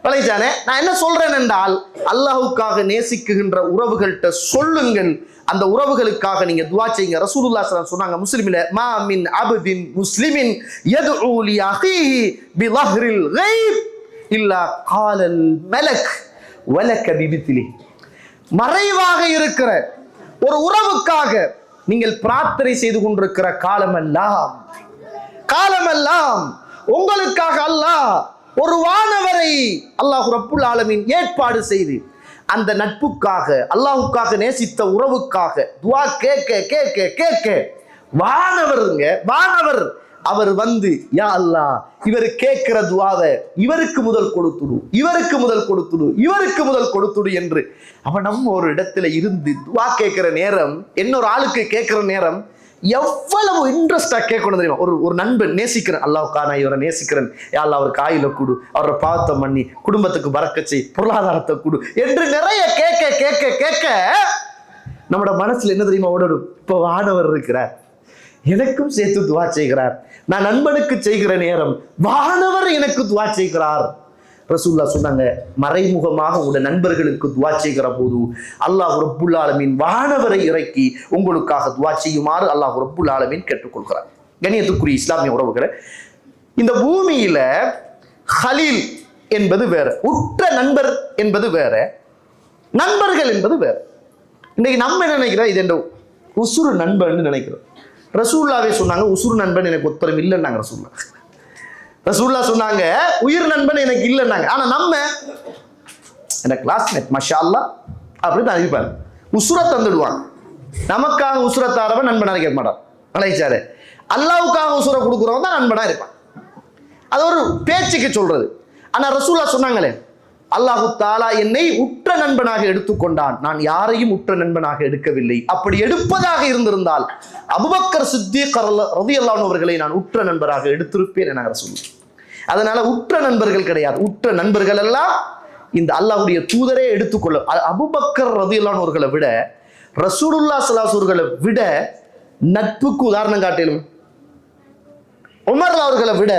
விளைச்சானே, நான் என்ன சொல்றேன் என்றால், அல்லாஹுக்காக நேசிக்குகின்ற உறவுகள்கிட்ட சொல்லுங்கள், அந்த உறவுகளுக்காக நீங்க துஆ செய்யுங்க. ரசூலுல்லாஹி ஸல்லல்லாஹு அலைஹி வஸல்லம் சொன்னாங்க முஸ்லிமில, மா மின் அப்தின் முஸ்லிமின் யதுஉ லி அஹீஹி பிظஹரில் கைப் இல்லா காலல் மலக் வலக பிமித்லி. மறைவாக இருக்கிற ஒரு உறவுக்காக நீங்கள் பிரார்த்தனை செய்து கொண்டிருக்கிற காலமெல்லாம் உங்களுக்காக அல்லாஹ் ஒரு வானவரை அல்லாஹ் ரப்புல் ஆலமீன் ஏற்பாடு செய்து அந்த நட்புக்காக, அல்லாஹுக்காக நேசித்த உறவுக்காக துஆ கேட்க கேட்க கேட்க வானவர் அவர் வந்து, யா அல்லாஹ் இவர் கேட்கிற துஆவை இவருக்கு முதல் கொடுத்துடு, இவருக்கு முதல் கொடுத்துடு, இவருக்கு முதல் கொடுத்துடு என்று அவன் நம்ம ஒரு இடத்துல இருந்து துஆ கேட்கிற நேரம், இன்னொரு ஆளுக்கு கேட்கிற நேரம் எவ்வளவு இன்ட்ரெஸ்டா கேட்கணும் தெரியுமா? ஒரு நண்பன் நேசிக்கிறேன், அல்லாஹ்வுக்காக நான் இவரை நேசிக்கிறேன், யா அல்லாஹ் அவருக்கு ஆயுள கொடு, அவரை பாவத்தை மன்னி, குடும்பத்துக்கு பரக்கத் செய், பொருளாதாரத்தை கொடு என்று நிறைய கேட்க கேட்க கேட்க நம்மளோட மனசுல என்ன தெரியுமா ஓடணும்? இப்போ வானவர் இருக்கிறார், எனக்கும் சேர்த்து துஆ செய்கிறார். நான் நண்பனுக்கு செய்கிற நேரம் வானவர் எனக்கு துஆ செய்கிறார். ரசூலுல்லாஹ் சொன்னாங்க, மறைமுகமாக உங்களுடைய நண்பர்களுக்கு துஆ செய்கிற போது அல்லாஹ் ரப்புல் ஆலமீன் வானவரை இறக்கி உங்களுக்காக துஆ செய்யுமாறு அல்லாஹ் ரப்புல் ஆலமீன் கேட்டுக்கொள்கிறார். கண்ணியத்துக்குரிய இஸ்லாமிய உறவுகளை, இந்த பூமியில ஹலீல் என்பது வேற, உற்ற நண்பர் என்பது வேற, நண்பர்கள் என்பது வேற. இன்னைக்கு நம்ம என்ன நினைக்கிறோம், இது என்ற உசுறு நண்பன் நினைக்கிறோம். ரசூலுல்லாஹ்வே சொன்னாங்க, உசுறு நண்பன் எனக்கு ஒத்தரம் இல்லைன்னாங்க. ரசூலுல்லாஹ் சொன்னாங்க, உயிர் நண்பன் எனக்கு இல்லைன்னாங்க. ஆனா நம்ம என்ன கிளாஸ்மேட் மஷா அல்லாஹ் அப்படி தான் அறிவிப்பாரு, உசுரை தந்துடுவாங்க. நமக்காக உசுரை தாரவன் நண்பனா இருக்க மாட்டான். அழைச்சாரு, அல்லாஹ்வுக்காக உசுரை கொடுக்குறவன் தான் நண்பனா இருப்பான். அது ஒரு பேச்சுக்கு சொல்றது. ஆனா ரசூலுல்லாஹ் சொன்னாங்களே, அல்லாஹு தாலா என்னை உற்ற நண்பனாக எடுத்துக்கொண்டான், நான் யாரையும் உற்ற நண்பனாக எடுக்கவில்லை. அப்படி எடுப்பதாக இருந்திருந்தால் அபூபக்கர் சித்தீக் ரலியல்லாஹு அன்ஹு அவர்களை நான் உற்ற நண்பராக எடுத்திருப்பேன் என ரசூலுல்லாஹ். அதனால உற்ற நண்பர்கள் கிடையாது, உற்ற நண்பர்கள் எல்லாம் இந்த அல்லாஹ்வுடைய தூதரே எடுத்துக்கொள்ள. அபூபக்கர் ரலியல்லாஹு அன்ஹு அவர்களை விட, ரசூலுல்லாஹ் ஸல்லல்லாஹு அலைஹி வஸல்லம் அவர்களை விட நட்புக்கு உதாரணம் காட்டிலும், உமர் அவர்களை விட,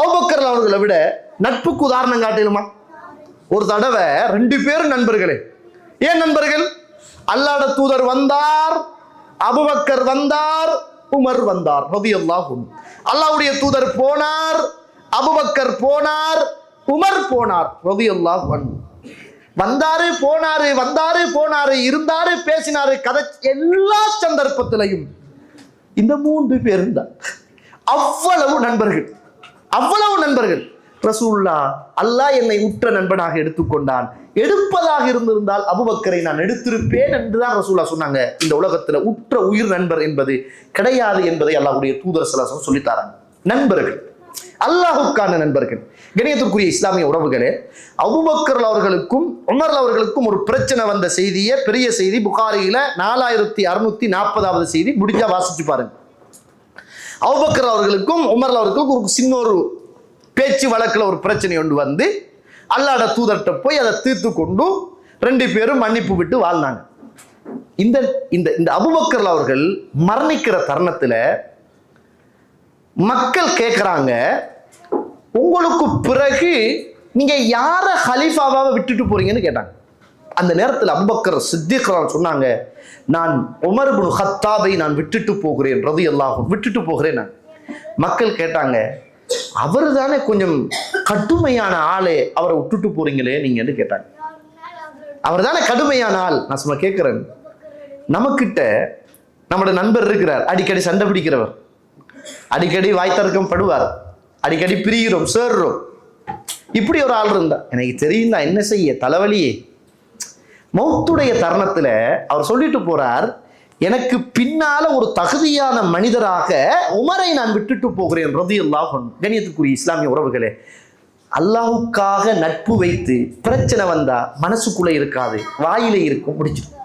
அபூபக்கர் அவர்களை விட நட்புக்கு உதாரணம் காட்டிலுமா? ஒரு தடவை 2 பேரும் நண்பர்களே. ஏன் நண்பர்கள்? அல்லாஹ்வுடைய தூதர் வந்தார், அபூபக்கர் வந்தார், உமர் வந்தார் ரலியல்லாஹு அன்ஹு. அல்லாஹ்வுடைய தூதர் போனார், அபூபக்கர் போனார், உமர் போனார் ரலியல்லாஹு அன்ஹு. வந்தாரு போனாரு, வந்தாரு போனாரு, இருந்தாரு பேசினாரு, கதை எல்லா சந்தர்ப்பத்திலையும் இந்த 3 பேர் இருந்தார். அவ்வளவு நண்பர்கள், அவ்வளவு நண்பர்கள். ரசூலுல்லாஹ் அல்லாஹ் என்னை உற்ற நண்பனாக எடுத்துக்கொண்டான், எடுப்பதாக இருந்திருந்தால் அபூபக்கரை நான் எடுத்திருப்பேன் என்றுதான் ரசூலுல்லாஹ் சொன்னாங்க. இந்த உலகத்துல உற்ற உயிர் நண்பர் என்பது கிடையாது என்பதை அல்லாஹ்வுடைய தூதர் ஸல்லல்லாஹு அலைஹி வஸல்லம் சொல்லித்தாராங்க. நண்பர்கள் அல்லாஹ்வுக்கான நண்பர்கள். கணியத்திற்குரிய இஸ்லாமிய உறவுகளே, அபூபக்கர் அவர்களுக்கும் உமர் அவர்களுக்கும் ஒரு பிரச்சனை வந்த செய்தியை, பெரிய செய்தி, புகாரியில 4640வது செய்தி, முடிஞ்சா வாசிச்சு பாருங்க. அபூபக்கர் அவர்களுக்கும் உமர் அவர்களுக்கும் ஒரு சின்ன ஒரு பேச்சு வழக்கில் ஒரு பிரச்சனை ஒன்று வந்து அல்லாஹ்வுடைய தூதர்கிட்ட போய் அதை தீர்த்து கொண்டு 2 பேரும் மன்னிப்பு விட்டு வாழ்ந்தாங்க. இந்த இந்த இந்த அபூபக்கர் அவர்கள் மரணிக்கிற தருணத்துல மக்கள் கேட்கிறாங்க, உங்களுக்கு பிறகு நீங்க யார ஹலீஃபாவாக விட்டுட்டு போறீங்கன்னு கேட்டாங்க. அந்த நேரத்தில் அபூபக்கர் சித்தீக் சொன்னாங்க, நான் உமர் இப்னு ஹத்தாபை நான் விட்டுட்டு போகிறேன் ரலியல்லாஹு அன்ஹு, விட்டுட்டு போகிறேன் நான். மக்கள் கேட்டாங்க, அவரு தானே கொஞ்சம் கடுமையான ஆளே, அவரை விட்டுட்டு போறீங்களே நீங்கன்னு கேட்டாங்க. அவர் தானே கடுமையான ஆள். நான் சும்மா கேட்கிறேன், நமக்கிட்ட நம்மளோட நண்பர் இருக்கிறார், அடிக்கடி சண்டை பிடிக்கிறவர், அடிக்கடி வாய்த்தர்க்கம் படுவார், அடிக்கடி பிரிகிறோம் சேர்றோம். இப்படி ஒரு ஆள் இருந்தா எனக்கு தெரியுதா என்ன செய்ய, தலைவலியே. மௌத்துடைய தருணத்துல அவர் சொல்லிட்டு போறார், எனக்கு பின்னால ஒரு தகுதியான மனிதராக உமரை நான் விட்டுட்டு போகிறேன் ரலியல்லாஹு அன்ஹு. கண்ணியத்துக்குரிய இஸ்லாமிய உறவுகளே, அல்லாஹ்வுக்காக நட்பு வைத்து பிரச்சனை வந்தா மனசுக்குள்ள இருக்காது, வாயிலே இருக்கும், முடிச்சிடும்.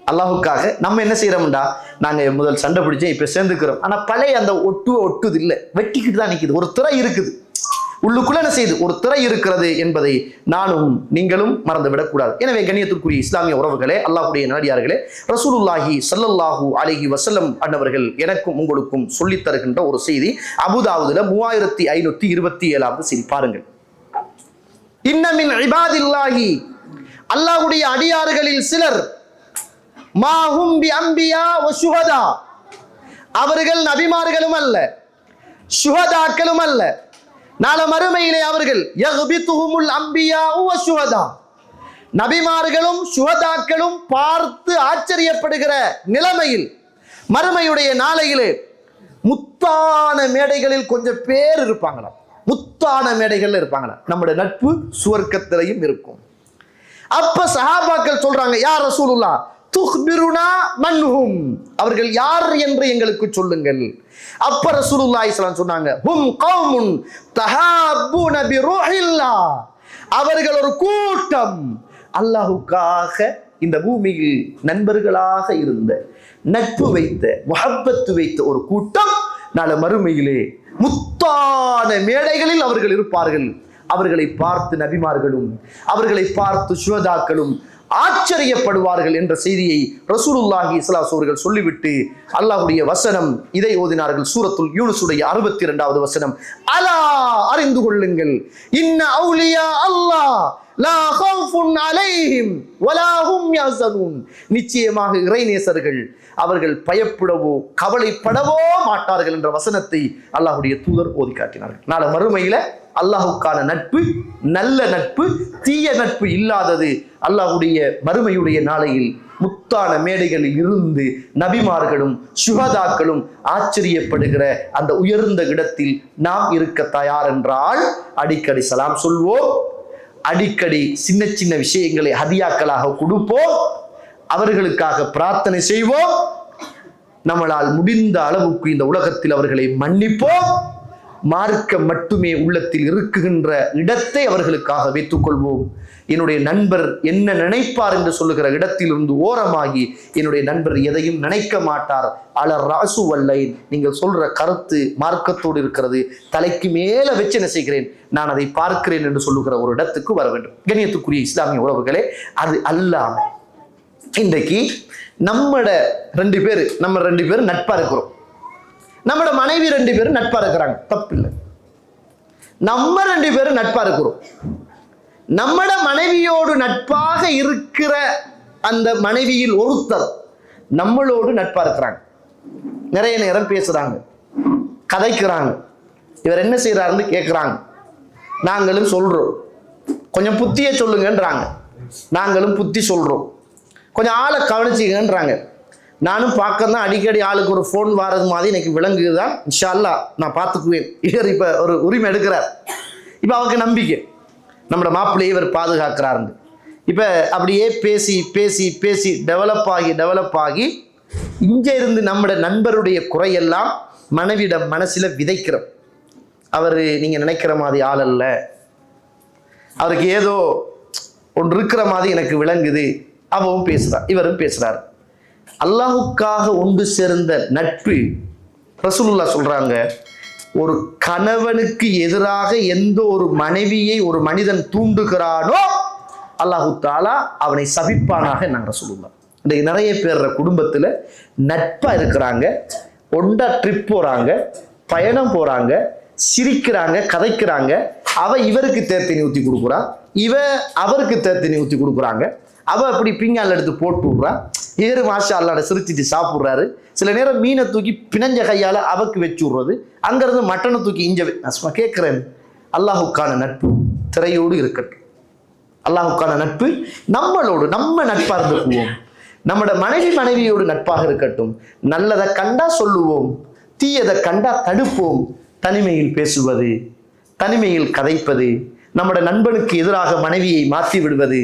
அல்லாஹ்வுக்காக நம்ம என்ன செய்யறோம்டா, நாங்க முதல் சண்டை பிடிச்சோம், இப்ப சேர்ந்துக்கிறோம், ஆனா பழைய அந்த ஒட்டுது இல்லை, வெட்டிக்கிட்டு தான் நிக்குது. ஒரு திரை இருக்குது உள்ளுக்குள்ள, என்ன செய்யுது, ஒரு திரை இருக்கிறது என்பதை நானும் நீங்களும் மறந்துவிடக் கூடாது. எனவே கண்ணியத்திற்குரிய இஸ்லாமிய உறவுகளே, அல்லாஹ்வுடைய நல்லடியார்களே, ரசூலுல்லாஹி ஸல்லல்லாஹு அலைஹி வஸல்லம் அன்னவர்கள் எனக்கும் உங்களுக்கும் சொல்லித் தருகின்ற ஒரு செய்தி, அபூதாவுதுல 3527வது செய்தி பாருங்கள். இன்ன மின் இபாதில்லாஹி, அல்லாஹ்வுடைய அடியார்களில் சிலர், மாஹும் பி அம்பியா வ ஷுஹதா, அவர்கள் நபிமார்களும் அல்ல, ஷுஹதாக்களும் அல்ல. நாளை மறுமையிலே அவர்கள் யக்பிதுஹுமுல் அம்பியா வ ஷுஹதா, நபிமார்களும் ஷுஹதாக்களும் பார்த்து ஆச்சரியப்படுகிற நிலைமையில் மறுமையுடைய நாளையிலே முத்தான மேடைகளில் கொஞ்சம் பேர் இருப்பாங்களாம், முத்தான மேடைகள்ல இருப்பாங்களாம். நம்முடைய நட்பு சுவர்க்கத்திலையும் இருக்கும். அப்ப சஹாபாக்கள் சொல்றாங்க, யா ரசூலுல்லாஹ் துக்பிருனா மன்ஹும், அவர்கள் யார் என்று எங்களுக்கு சொல்லுங்கள். அப்ப ரசூலுல்லாஹி ஸல்லல்லாஹு அலைஹி வஸல்லம் சொன்னாங்க, ஹும் கௌமுன் தஹாபூன பிருஹில்லாஹ், அவர்கள் ஒரு கூட்டம், அல்லாஹ்வுக்காக இந்த பூமியில் நண்பர்களாக இருந்த, நட்பு வைத்த, முஹப்பத்து வைத்த ஒரு கூட்டம் நாளை மறுமையிலே முத்தான மேடைகளில் அவர்கள் இருப்பார்கள். அவர்களை பார்த்து நபிமார்களும் அவர்களை பார்த்து ஷுஹதாக்களும் ஆச்சரியப்படுவார்கள் என்ற செய்தியை ரசூலுல்லாஹி ஸல்லல்லாஹு அலைஹி வஸல்லம் அவர்கள் சொல்லிவிட்டு அல்லாஹ்வுடைய வசனம் இதை ஓதினார்கள். சூரத்துல் யூனுஸுடைய 62வது வசனம், அலா அறிந்து கொள்ளுங்கள், இன்ன அவுலியா அல்லாஹ் லா கௌஃபுன் அலைஹிம் வலா ஹும் யஹ்சனூன், நிச்சயமாக இறைநேசர்கள் அவர்கள் பயப்படவோ கவலைப்படவோ மாட்டார்கள் என்ற வசனத்தை அல்லாஹ்வுடைய தூதர் ஓதி காட்டினார்கள். நாளை மறுமையில அல்லாஹ்வுக்கான நட்பு, நல்ல நட்பு, தீய நட்பு இல்லாதது அல்லாஹ்வுடைய மறுமையுடைய நாளையில் முத்தான மேடைகளில் இருந்து நபிமார்களும் ஷுஹதாக்களும் ஆச்சரியப்படுகிற அந்த உயர்ந்த இடத்தில் நாம் இருக்க தயார் என்றால் அடிக்கடி சலாம் சொல்வோம், அடிக்கடி சின்ன சின்ன விஷயங்களை ஹதியாக்களாக கொடுப்போம், அவர்களுக்காக பிரார்த்தனை செய்வோம், நம்மளால் முடிந்த அளவுக்கு இந்த உலகத்தில் அவர்களை மன்னிப்போம், மார்க்கம் மட்டுமே உள்ளத்தில் இருக்குகின்ற இடத்தை அவர்களுக்காக வைத்துக் கொள்வோம். என்னுடைய நண்பர் என்ன நினைப்பார் என்று சொல்லுகிற இடத்திலிருந்து ஓரமாகி என்னுடைய நண்பர் எதையும் நினைக்க மாட்டார். அலர் ராசு வல்லை, நீங்கள் சொல்ற கருத்து மார்க்கத்தோடு இருக்கிறது, தலைக்கு மேல வச்சு என்ன செய்கிறேன், நான் அதை பார்க்கிறேன் என்று சொல்லுகிற ஒரு இடத்துக்கு வர வேண்டும். கண்ணியத்துக்குரிய இஸ்லாமிய உறவுகளே, அது அல்லாம இன்றைக்கு நம்ம ரெண்டு பேரும் நட்பா இருக்கிறோம். நம்மட மனைவி 2 பேரும் நட்பா இருக்கிறாங்க, தப்பில்லை. நம்ம 2 பேரும் நட்பா இருக்கிறோம். நம்மட மனைவியோடு நட்பாக இருக்கிற அந்த மனைவியில் ஒருத்தர் நம்மளோடு நட்பா இருக்கிறாங்க. நிறைய நேரம் பேசுறாங்க, கதைக்கிறாங்க, இவர் என்ன செய்யறாருன்னு கேட்கிறாங்க. நாங்களும் சொல்றோம், கொஞ்சம் புத்திய சொல்லுங்கன்றாங்க. நாங்களும் புத்தி சொல்றோம், கொஞ்சம் ஆளை கவனிச்சுங்கன்றாங்க. நானும் பார்க்கதான் அடிக்கடி ஆளுக்கு ஒரு ஃபோன் வாரது மாதிரி எனக்கு விளங்குதான். இன்ஷா அல்லாஹ் நான் பார்த்துக்குவேன். இவர் இப்போ ஒரு உரிமை எடுக்கிறார். இப்போ அவருக்கு நம்பிக்கை, நம்மளோட மாப்பிள்ளையை இவர் பாதுகாக்கிறாருங்க. இப்போ அப்படியே பேசி பேசி பேசி டெவலப் ஆகி இங்கே இருந்து நம்மளோட நண்பருடைய குறையெல்லாம் மனைவியிடம் மனசில் விதைக்கிறோம். அவர் நீங்கள் நினைக்கிற மாதிரி ஆள் அல்ல, அவருக்கு ஏதோ ஒன்று இருக்கிற மாதிரி எனக்கு விளங்குது. அவவும் பேசுகிறார், இவரும் பேசுகிறார். அல்லாஹுக்காக ஒன்று சேர்ந்த நட்பு, ரசூலுல்லாஹ் சொல்றாங்க, ஒரு கணவனுக்கு எதிராக எந்த ஒரு மனைவியை ஒரு மனிதன் தூண்டுகிறானோ அல்லாஹு தாலா அவனை சபிப்பானாக நாங்கள் சொல்லுவோம். இன்றைக்கு நிறைய பேர் குடும்பத்தில் நட்பா இருக்கிறாங்க, ஒண்டா ட்ரிப் போறாங்க, பயணம் போறாங்க, சிரிக்கிறாங்க, கதைக்கிறாங்க. அவ இவருக்கு தேர்த்தினி ஊற்றி கொடுக்குறா, இவ அவருக்கு தேர்த்தினி ஊற்றி கொடுக்குறாங்க. அவ அப்படி பிங்கால் எடுத்து போட்டு விடுறா, இவர் மாஷா அல்லாஹ் சிரிச்சிட்டு சாப்பிட்றாரு. சில நேரம் மீனை தூக்கி பிணைஞ்ச கையால் அவக்கு வச்சு விடுறது, அங்கிருந்து மட்டனை தூக்கி நான் கேட்கிறேன். அல்லாஹுக்கான நட்பு திரையோடு இருக்கட்டும். அல்லாஹுக்கான நட்பு நம்மளோடு நம்ம நட்பாக இருந்துக்குவோம். நம்மளோட மனைவியோடு நட்பாக இருக்கட்டும். நல்லதை கண்டா சொல்லுவோம், தீயதை கண்டா தடுப்போம். தனிமையில் பேசுவது, தனிமையில் கதைப்பது, நம்மளோட நண்பனுக்கு எதிராக மனைவியை மாற்றி விடுவது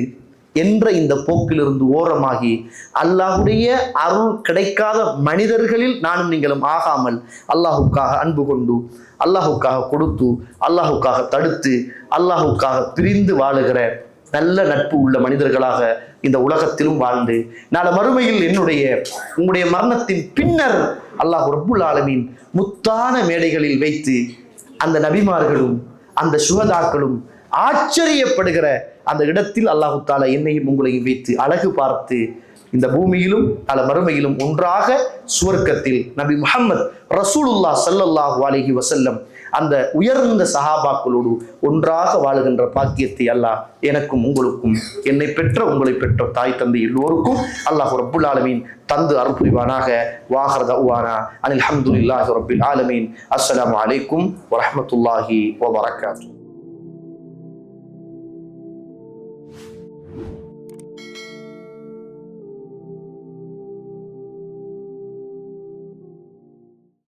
என்ற இந்த போக்கிலிருந்து ஓரமாகி அல்லாஹுடைய அருள் கிடைக்காத மனிதர்களில் நானும் நீங்களும் ஆகாமல் அல்லாஹுக்காக அன்பு கொண்டு, அல்லாஹுக்காக கொடுத்து, அல்லாஹுக்காக தடுத்து, அல்லாஹுக்காக பிரிந்து வாழுகிற நல்ல நட்பு உள்ள மனிதர்களாக இந்த உலகத்திலும் வாழ்ந்து நாளை மறுமையில் உங்களுடைய மரணத்தின் பின்னர் அல்லாஹ் ரப்புல் ஆலமீன் முத்தான மேடைகளில் வைத்து அந்த நபிமார்களும் அந்த சுஹதாக்களும் ஆச்சரியப்படுகிற அந்த இடத்தில் அல்லாஹு தாலா என்னையும் உங்களையும் வைத்து அழகு பார்த்து இந்த பூமியிலும் நாளை மறுமையிலும் ஒன்றாக சுவர்க்கத்தில் நபி முஹம்மது ரசூலுல்லாஹ் ஸல்லல்லாஹு அலைஹி வஸல்லம் அந்த உயர்ந்த சஹாபாக்களோடு ஒன்றாக வாழுகின்ற பாக்கியத்தை அல்லாஹ் எனக்கும் உங்களுக்கும், என்னை பெற்ற உங்களை பெற்ற தாய் தந்தை எல்லோருக்கும் அல்லாஹ் ரப்புல் ஆலமீன் தந்து அருள் புரிவானாக. வாஹர் தஅவானா அனில் ஹம்துலில்லாஹி ரப்பில் ஆலமீன். அஸ்ஸலாமு அலைக்கும் வரஹ்மத்துல்லாஹி வபரகாத்துஹு.